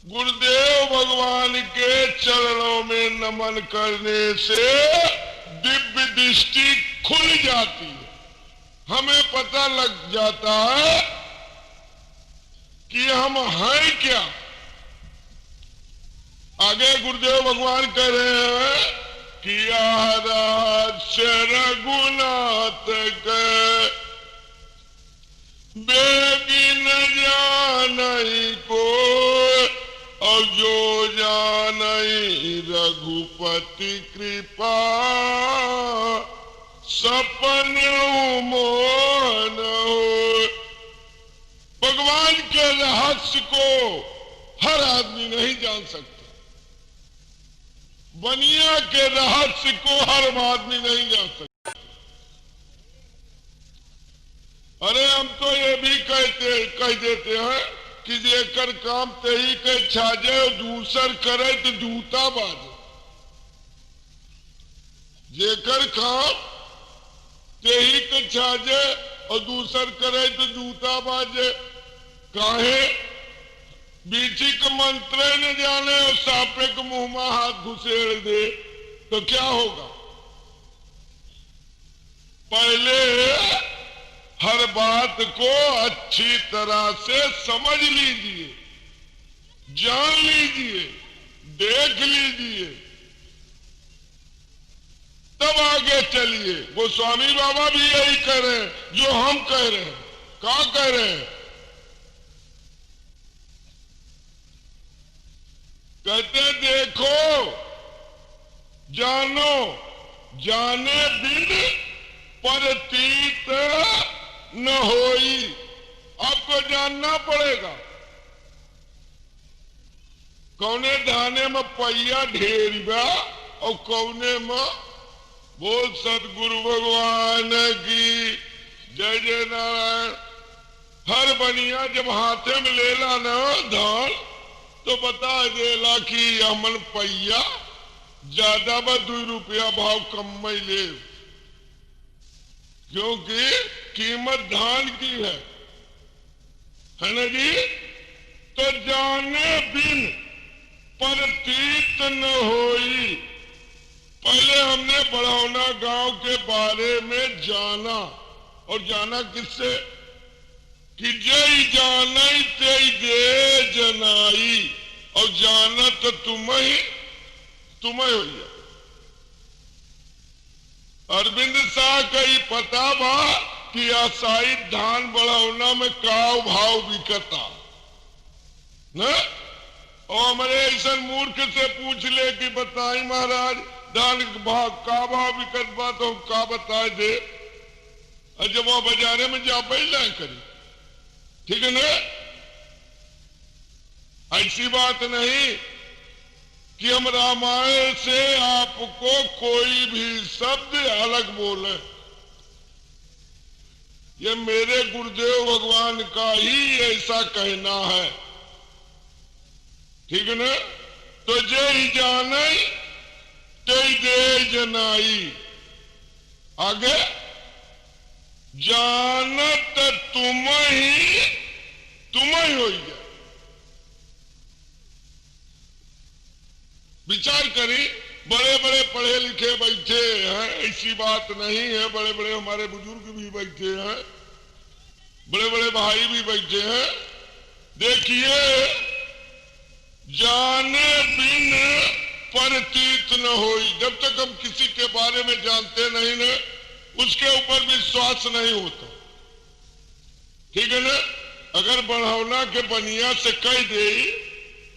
गुरुदेव भगवान के चरणों में नमन करने से दिव्य दृष्टि खुल जाती है। हमें पता लग जाता है कि हम हैं क्या। आगे गुरुदेव भगवान कह रहे हैं कि रघुनाथ के बेगी न जानई को और जो जानई रघुपति कृपा सपन मोहन हो। भगवान के रहस्य को हर आदमी नहीं जान सकता, बनिया के रहस्य को हर आदमी नहीं जान सकता। अरे हम तो ये भी कह देते हैं कि जेकर काम तही के छाजे और दूसर करे तो जूता बाजे। जेकर काम तही के छाजे और दूसर करे तो जूता बाजे। काहे? बीची के मंत्र न जाने और सांपे के मुंह में हाथ घुसेड़ दे तो क्या होगा? पहले हर बात को अच्छी तरह से समझ लीजिए, जान लीजिए, देख लीजिए, तब आगे चलिए। गोस्वामी बाबा भी यही कह रहे हैं जो हम कह रहे हैं। क्या कह रहे हैं? कहते देखो जानो जाने बिन परतीत न होई। आपको जानना पड़ेगा कौने धाने में पहिया ढेर बा और कौने में। बोल सतगुरु भगवान की जय जय नारायण। हर बनिया जब हाथे में लेला ना धान तो बता देला कि हमन पहिया ज्यादा बा 2 रुपया भाव कम में ले, क्योंकि कीमत धान की है ना जी। तो जाने बिन परतीत न होई। पहले हमने बढ़ौना गांव के बारे में जाना, और जाना किससे? कि जय जानई तेई दे जनाई, और जाना तो तुम्हें हो गया। अरविंद शाह का ही पता बा कि आशाई धान बढ़ौना में काव भाव बिकता न। और हमारे ऐसा मूर्ख से पूछ ले कि बताई महाराज धान भाव का भाव बिकत बा, तो का बताए दे। और जब वहां बाजारे में जा पहला करी, ठीक है ना? ऐसी बात नहीं। कि हम रामायण से आपको कोई भी शब्द अलग बोले। ये मेरे गुरुदेव भगवान का ही ऐसा कहना है, ठीक है ना। तो जय जाने ते दे जनाई, आगे जानत तुम ही हो जाए। विचार करी, बड़े बड़े पढ़े लिखे बैठे हैं, ऐसी बात नहीं है। बड़े बड़े हमारे बुजुर्ग भी बैठे हैं, बड़े बड़े भाई भी बैठे हैं। देखिए, जाने बिन परतीत न होई। जब तक हम किसी के बारे में जानते नहीं ना, उसके ऊपर विश्वास नहीं होता, ठीक है ना। अगर बढ़ौना के बनिया से कह दे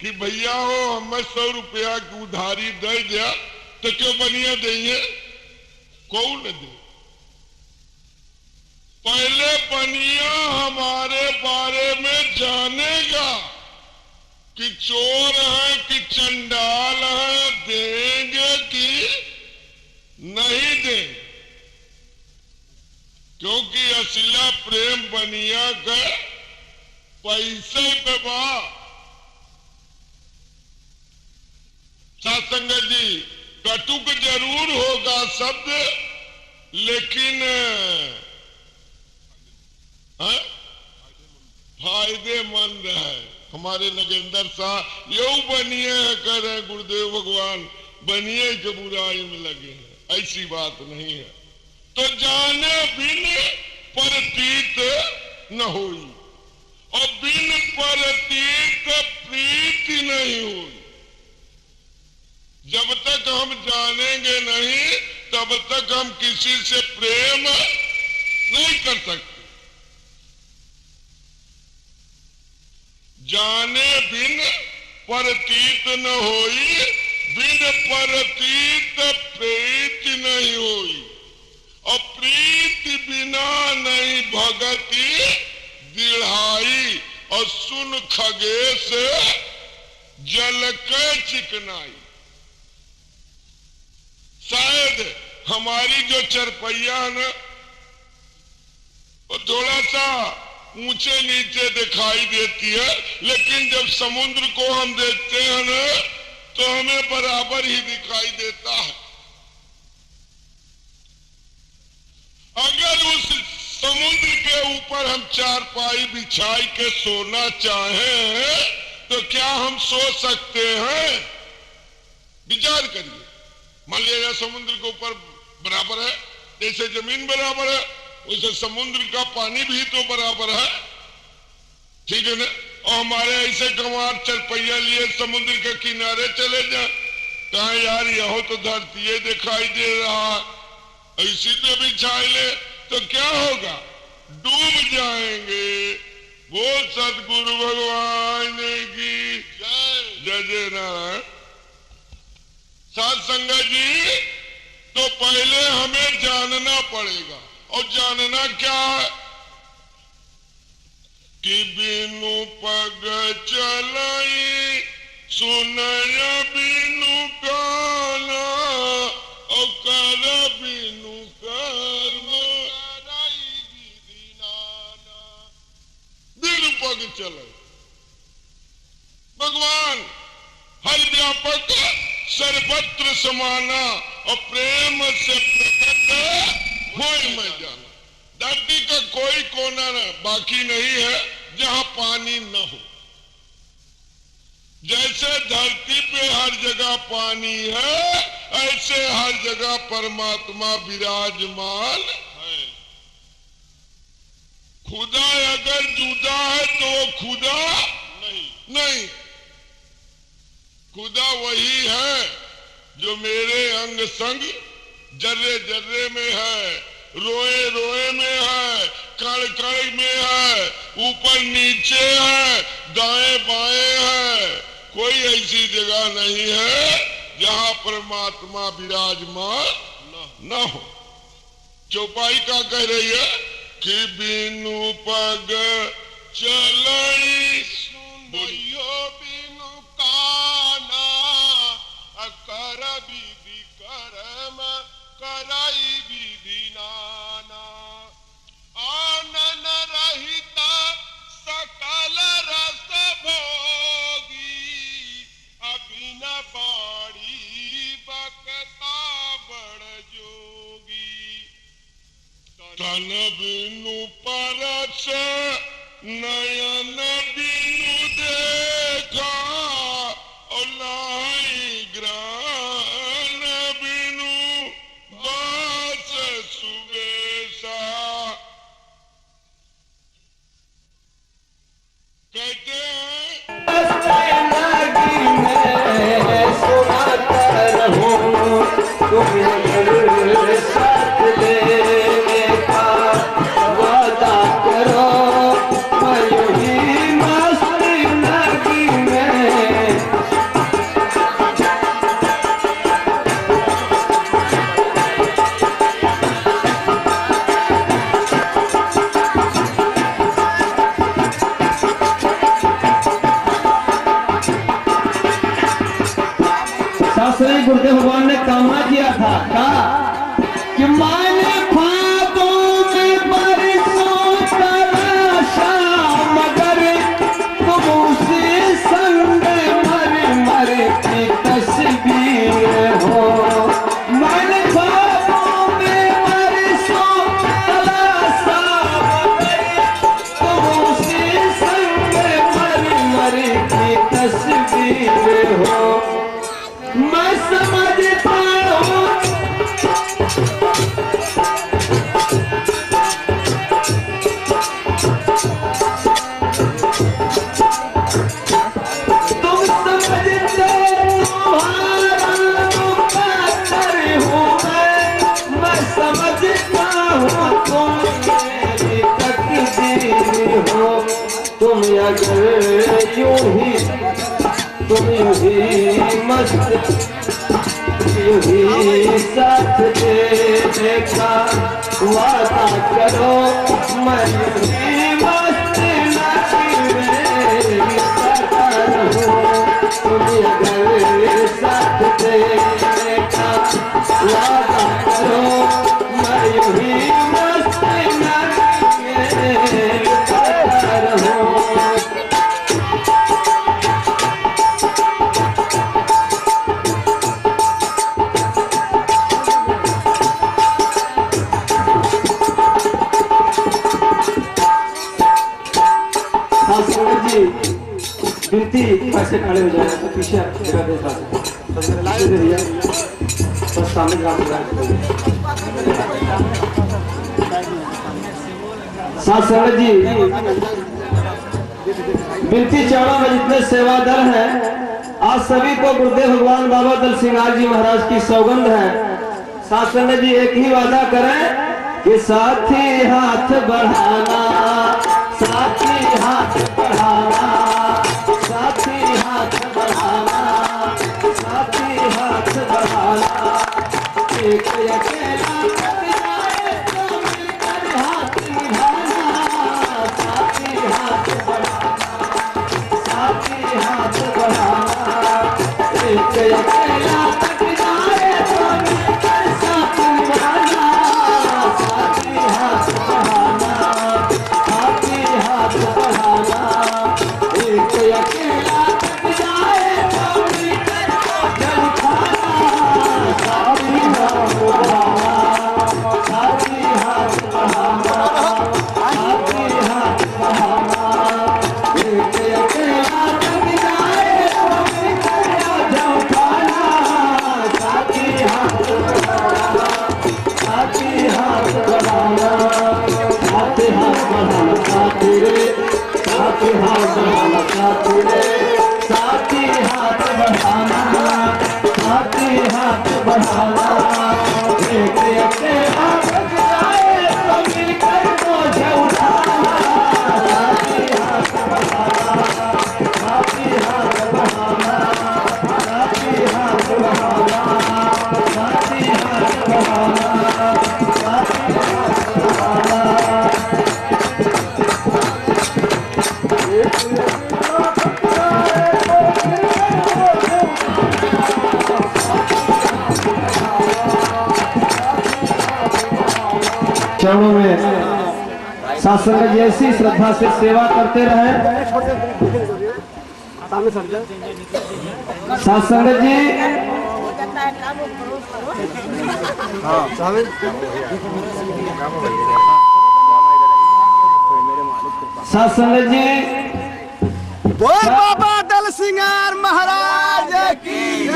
कि भैया हो हमें 100 रुपया की उधारी दे दिया, तो क्यों बनिया देंगे? कौन दे? पहले बनिया हमारे बारे में जानेगा कि चोर है कि चंडाल है, देंगे कि नहीं देंगे। क्योंकि असला प्रेम बनिया का पैसे पे बा। सत्संगत जी, कटुक जरूर होगा शब्द, लेकिन फायदेमंद है। हमारे नगेंद्र साहब यू बनिए कर रहे गुरुदेव भगवान, बनिए के बुराई में लगे हैं, ऐसी बात नहीं है। तो जाने बिन परतीत न होई, और बिन परतीत प्रीति नहीं होई। जब तक हम जानेंगे नहीं, तब तक हम किसी से प्रेम नहीं कर सकते। जाने बिन परतीत न होई, बिन परतीत प्रीति नहीं होई, और प्रीति बिना नहीं भगति दृढ़ाई, और सुन खगेश जल के चिकनाई। शायद हमारी जो चरपैया है ना, वो थोड़ा सा ऊंचे नीचे दिखाई देती है, लेकिन जब समुद्र को हम देखते हैं ना, तो हमें बराबर ही दिखाई देता है। अगर उस समुद्र के ऊपर हम चारपाई बिछाई के सोना चाहें, तो क्या हम सो सकते हैं? विचार करिए। मान लिया समुद्र के ऊपर बराबर है, जैसे जमीन बराबर है, वैसे समुद्र का पानी भी तो बराबर है, ठीक है ना। और हमारे ऐसे गंवार चरपैया लिए समुद्र के किनारे चले जाए, कहा यार यहो तो धरती दिखाई दे रहा, इसी पे बिछा ले, तो क्या होगा? डूब जाएंगे। वो सतगुरु भगवान की जय जय नारायण। साध संगत जी, तो पहले हमें जानना पड़ेगा, और जानना क्या है कि बिनु पग चलाई सुनय बिनु गाना, और कर बिनु कर्म बिनु पग चले। भगवान हर व्यापक सर्वत्र समाना, और प्रेम से प्रकट होय में जाना। धरती का कोई कोना न बाकी नहीं है जहां पानी न हो। जैसे धरती पे हर जगह पानी है, ऐसे हर जगह परमात्मा विराजमान है। खुदा अगर जुदा है तो वो खुदा नहीं, खुदा वही है जो मेरे अंग संग जर्रे जर्रे में है, रोए रोए में है, कण कण में है, ऊपर नीचे है, दाएं बाएं है। कोई ऐसी जगह नहीं है जहां परमात्मा विराजमान न हो। चौपाई का कह रही है कि बिनु पग चलई बोलियो बिनु काना, न बाड़ी बकता बड़ जोगी तन बिनु परस नयन बिनु देखा और नाई ग्रान बिनु बास सुवेशा कहते हैं साथ देने का वादा करो मयूरी मस्त लगी में शास्त्री गुरुदेव भगवान ने कामना किया था कहा कि मैंने ख्वाबों में बरसों तलाशा मगर तुम उसी संग मर मर की तस्वीर हो मैंने ख्वाबों में बरसों तलाशा मगर तुम उसी संग मर मर की तस्वीर हो मैं समझता हूँ तुम समझते तुम्हारा मुकद्दर हूँ मैं समझता हूँ तुम मेरी तकदीर हो तुम अगर यूं ही मस्त यूं ही साथ देने का वादा करो मैं यूं ही मस्त मेरी सरकार हूँ तुम अगर साथ देने का वादा करो मैं यूं ही मस्त मेरी सरकार हूँ बिनती ऐसे खड़े हो जाए तो पीछे जगह दे तो सामने साथ संगत जी बिनती चरणों में जितने सेवादल हैं आज सभी को गुरुदेव भगवान बाबा दल सिंगार जी महाराज की सौगंध है साथ संगत जी एक ही वादा करें कि साथी हाथ बढ़ाना साथी हाथ बढ़ाना साथी हाथ बढ़ाना साथी हाथ बढ़ाना एक अकेला कट जाए तो मिलकर हाथ निभाना साथी हाथ बढ़ाना साथी हाथ बढ़ाना एक अकेला कट जाए तो मिलकर साथ निभाना साथी हाथ बढ़ाना साथी हाथ बढ़ाना एक अकेला कट जाए तो मिलकर जल खाना साथी हाथ बढ़ाना साथी हाथ बढ़ाना साथी हाथ बढ़ाना एक अकेला कट जाए तो मिलकर जल खाना साथी हाथ बढ़ाना साथी हाथ बढ़ाना साथी हाथ बढ़ाना साथी रे साथी हाथ बढ़ाना साथी रे साथी हाथ बढ़ाना साथी हाथ बढ़ाना एक अकेला कट जाए तो मिलकर बोझ उठाना साथी हाथ बढ़ाना साथी हाथ बढ़ाना साथी हाथ बढ़ाना साथी हाथ बढ़ाना साथी हाथ बढ़ाना चरणों में शास्त्र में जैसी श्रद्धा से सेवा करते रहे। साथ संगत जी साथ संगत जी बोल बाबा दल सिंगार महाराज की जय।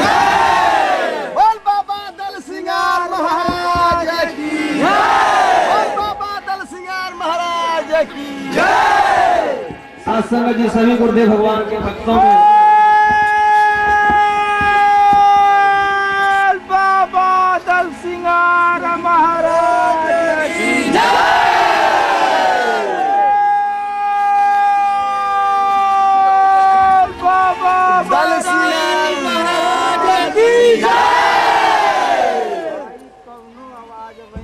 बोल बाबा दल सिंगार महाराज की जय। बोल बाबा दल सिंगार महाराज की जय। साथ संगत जी सभी गुरुदेव भगवान के भक्तों में बोल बाबा दल सिंगार महाराज की जय। बाबा दल सिंगार महाराज की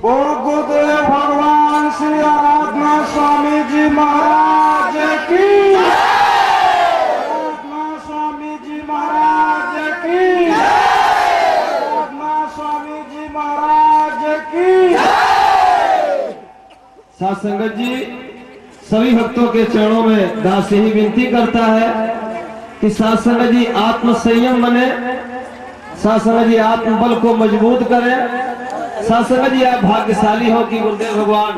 बोल गुरुदेव भगवान श्री आराधना स्वामी जी महाराज की आराधना स्वामी जी महाराज की आराधना स्वामी जी महाराज की साथ संगत जी सभी भक्तों के चरणों में दास यही विनती करता है कि साथ संगत जी आत्म संयम बने, साथ संगत जी आत्मबल को मजबूत करें। साथ संगत जी आप भाग्यशाली हो कि गुरुदेव भगवान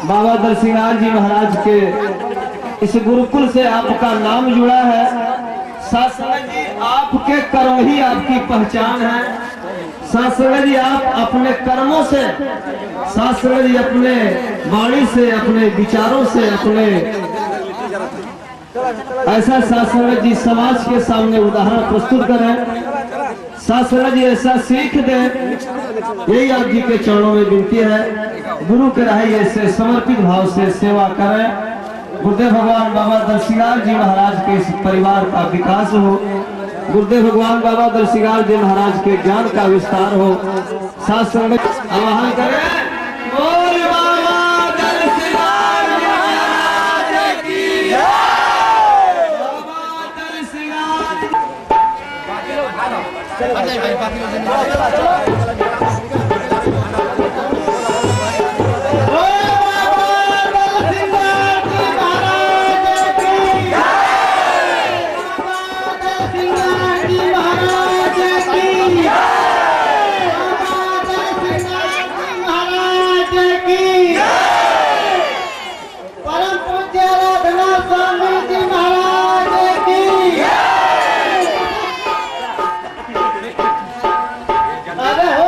बाबा दल सिंगार जी महाराज के इस गुरुकुल से आपका नाम जुड़ा है। साथ संगत जी आपके कर्म ही आपकी पहचान है। साथ संगत जी आप अपने कर्मों से, साथ संगत जी अपने वाणी से, अपने विचारों से, अपने ऐसा साथ संगत जी समाज के सामने उदाहरण प्रस्तुत करें। साथ संगत जी ऐसा सीख दें, यही आप जी के चरणों में विनती है। गुरु के रहिए से समर्पित भाव से सेवा करें। गुरुदेव भगवान बाबा दल सिंगार जी महाराज के इस परिवार का विकास हो। गुरुदेव भगवान बाबा दल सिंगार जी महाराज के ज्ञान का विस्तार हो। साथ संगत आवाहन करें, बोल बाबा दल सिंगार जी महाराज की जय। बाबा दल सिंगार परम पूज्य आराधना स्वामी जी महाराज की अरे हो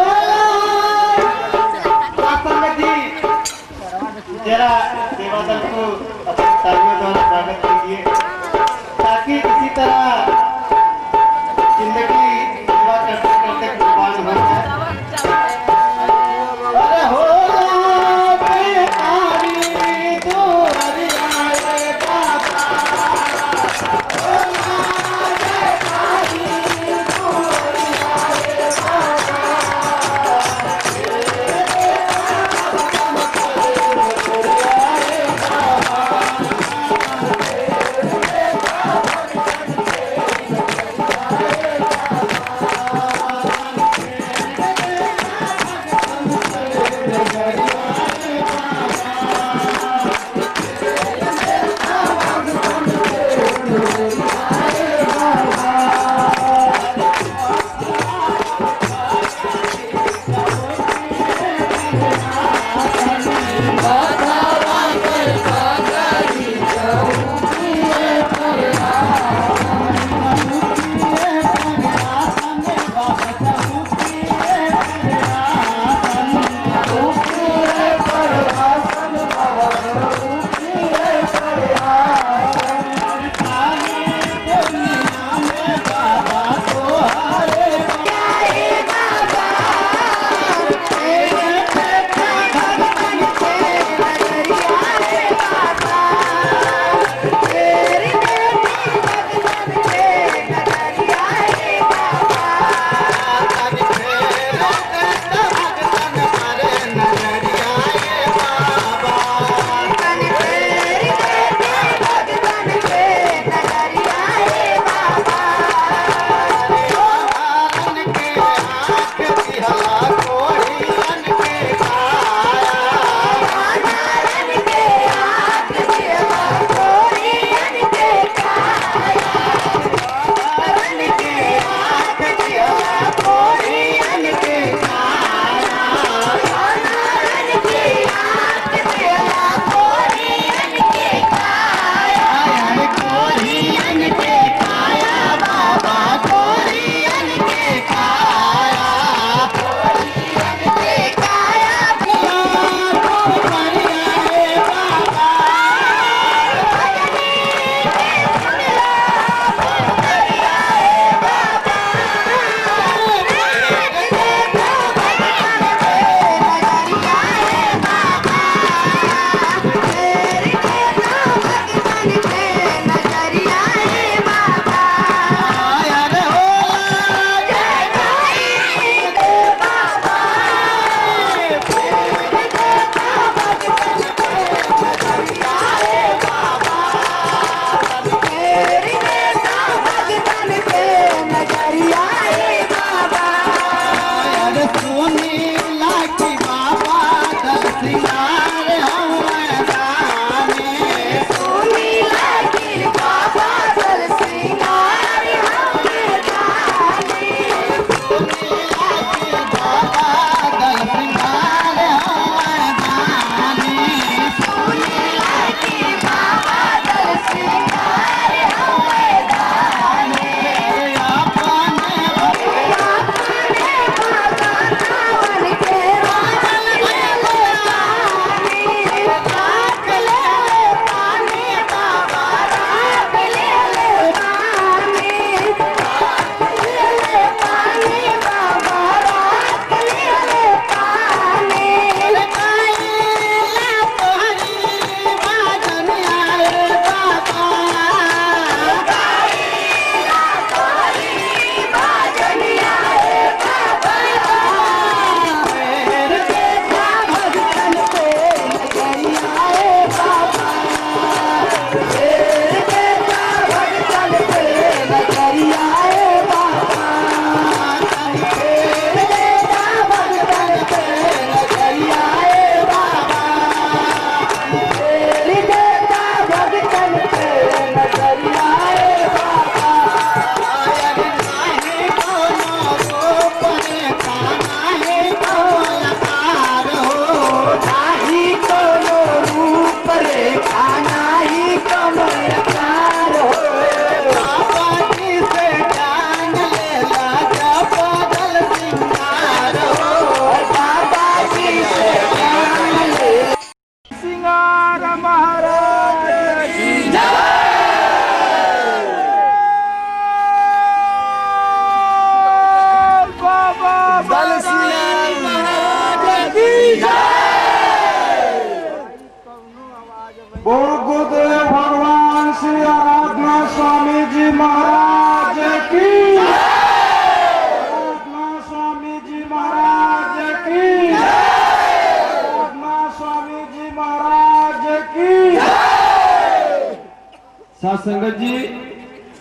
साथ संगत जी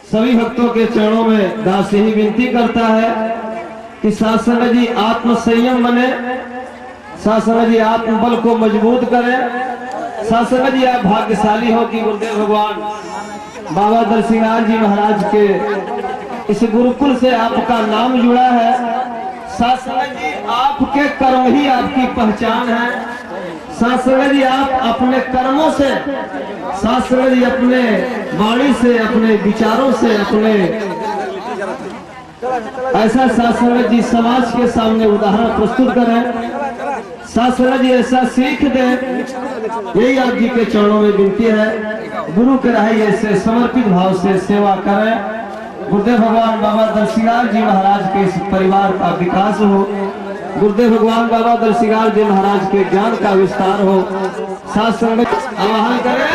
सभी भक्तों के चरणों में दास यही विनती करता है कि साथ संगत जी आत्म संयम बने, साथ संगत जी आत्म बल को मजबूत करें। साथ संगत जी आप भाग्यशाली हो कि गुरुदेव भगवान बाबा दरसिंगार जी महाराज के इस गुरुकुल से आपका नाम जुड़ा है। साथ संगत जी आपके कर्म ही आपकी पहचान है। साथ संगत जी आप अपने कर्मों से, साथ संगत जी अपने वाणी से, अपने विचारों से, अपने ऐसा साथ संगत जी समाज के सामने उदाहरण प्रस्तुत करें। साथ संगत जी ऐसा सीख दें, यही आप जी के चरणों में विनती है। गुरु के राह ऐसे समर्पित भाव से सेवा करें। गुरुदेव भगवान बाबा दरसिंगार जी महाराज के इस परिवार का विकास हो, गुरुदेव भगवान बाबा दरसिंगार जी महाराज के ज्ञान का विस्तार हो। साथ संगत आवाहन करें,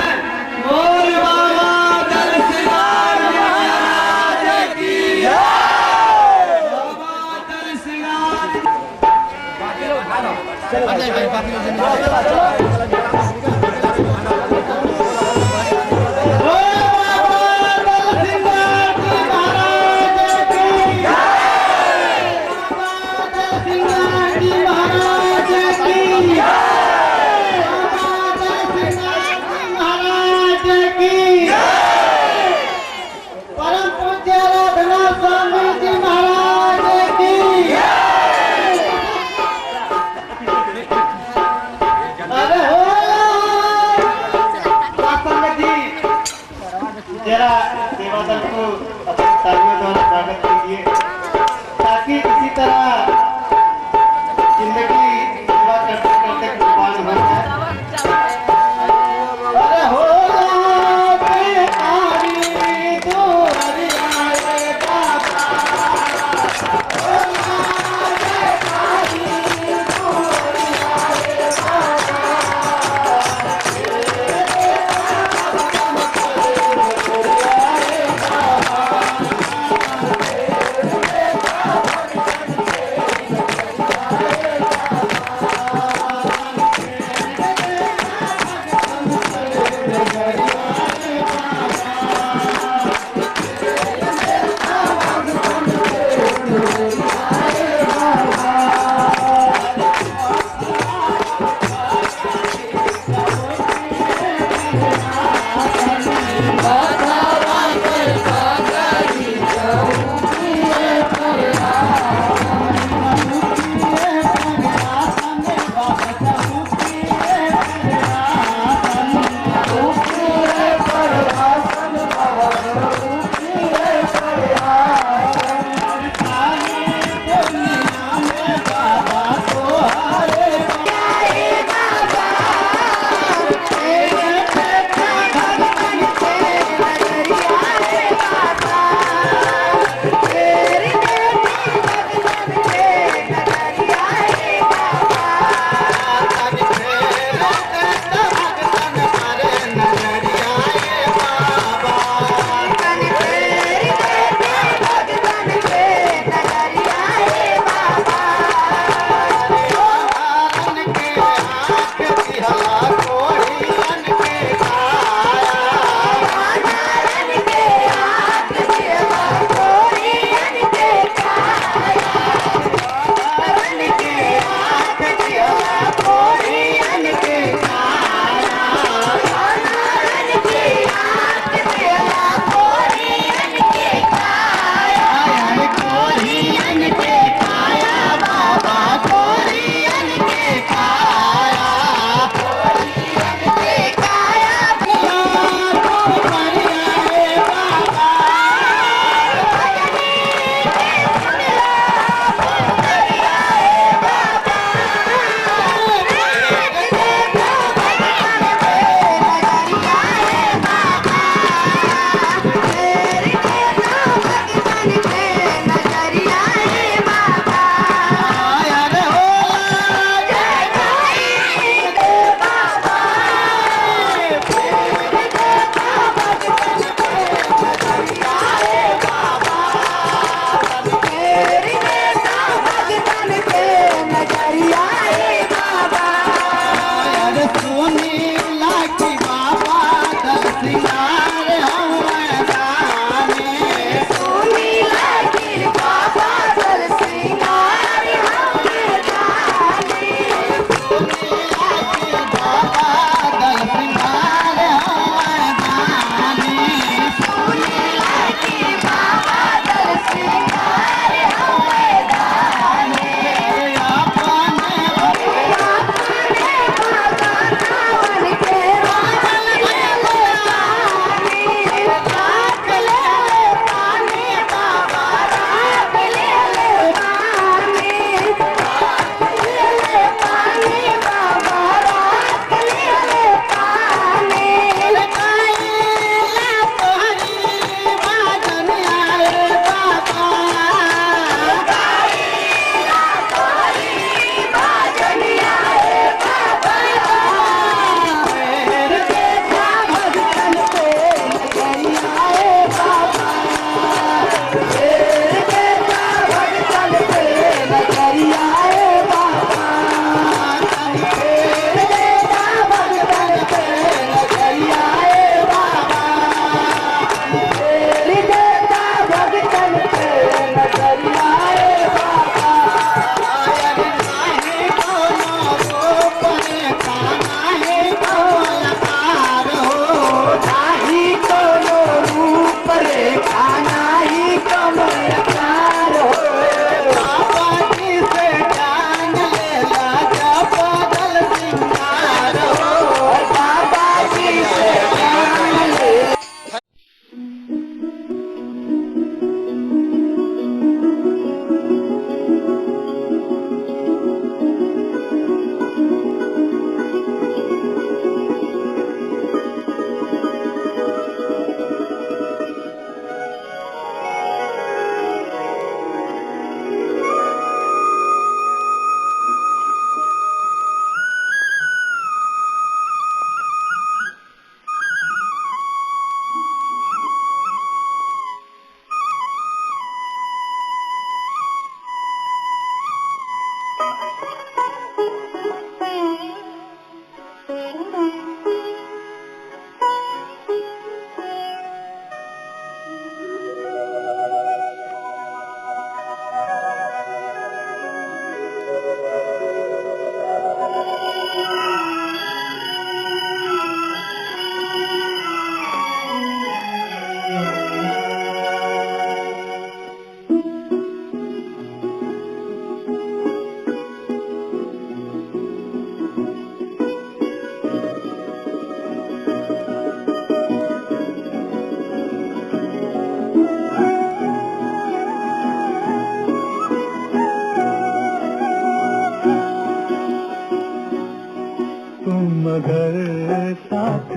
बोल बाबा दरसिंगार जी महाराज की जय। बाबा दरसिंगार अरे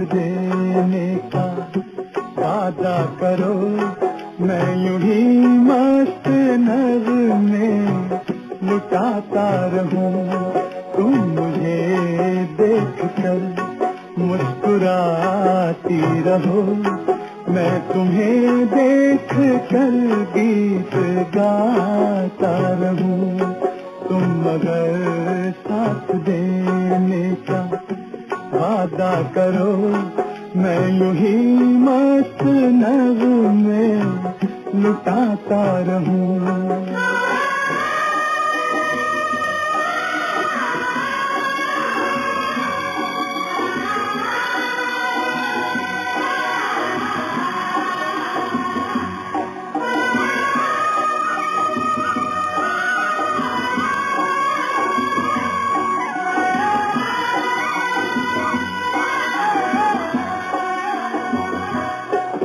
देने का वादा करो, मैं यूं ही मस्त नज़र में लुटाता रहूं। तुम मुझे देख कर मुस्कुराती रहो, मैं तुम्हें देख कर गीत गाता रहूं। तुम अगर साथ देने का वादा करो, मैं यूं ही मस्त नज़र में लुटाता रहूं।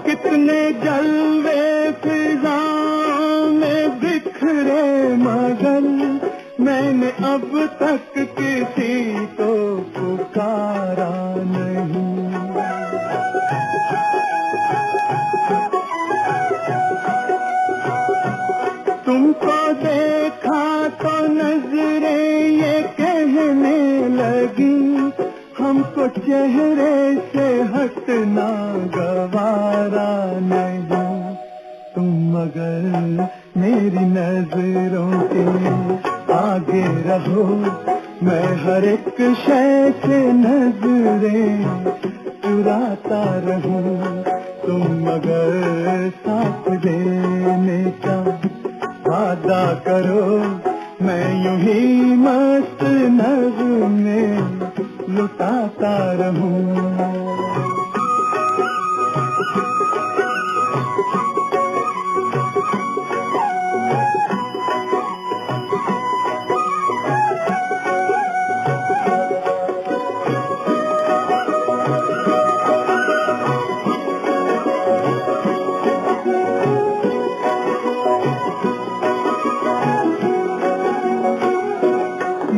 कितने जलवे फिजा में बिखरे, मगर मैंने अब तक किसी को पुकारा नहीं। तुमको देखा तो नजरें ये कहने लगी, हमको चेहरे से हटना गवारा नहीं। तुम मगर मेरी नजरों के आगे रहो, मैं हर एक शय से नजरें चुराता रहूं। तुम मगर साथ देने का वादा करो, मैं यूं ही मस्त नज़र में लुटाता रहूं।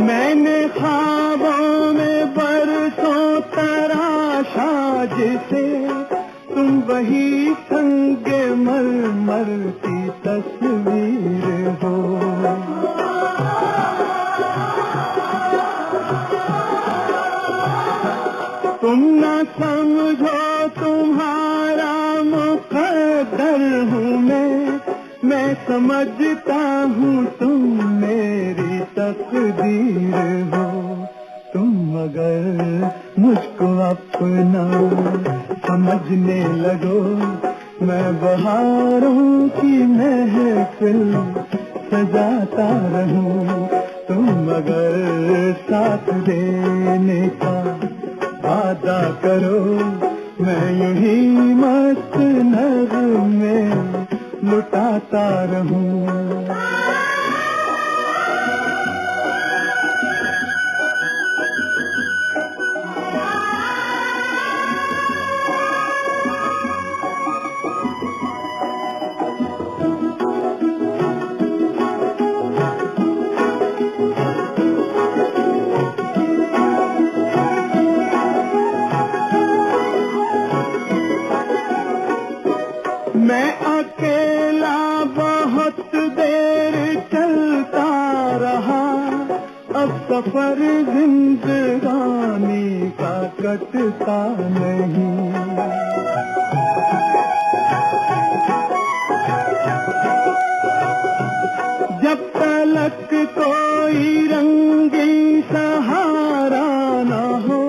मैंने ख्वाबों में बरसों तराशा जिसे, तुम वही संगे मरमर की तस्वीर हो। तुम न समझो तुम्हारा मुकद्दर हूँ मैं समझता हूँ तुम मेरी तकदीर हो। तुम अगर मुझको अपना समझने लगो, मैं बहारों की महफिल सजाता रहूं। तुम अगर साथ देने का वादा करो, मैं यूं ही मस्त नज़र में लुटाता रहूं। मैं अकेला बहुत देर चलता रहा, अब सफर जिंदगानी का कटता नहीं। जब तलक कोई रंगी सहारा न हो,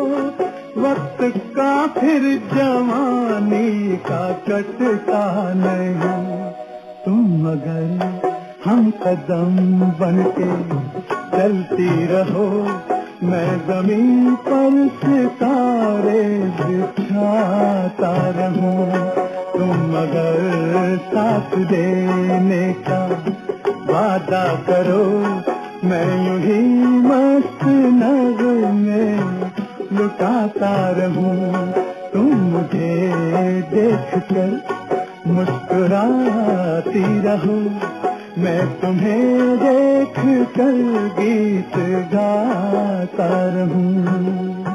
वक्त का फिर जवानी का कटता नहीं। तुम अगर हम कदम बनके चलती रहो, मैं जमीन पर सितारे बिछाता रहूं। तुम अगर साथ देने का वादा करो, मैं यूं ही मस्त नज़र में लुटाता रहूं। तुम मुझे देख कर मुस्कुराती रहो, मैं तुम्हें देख कर गीत गाता रहूं।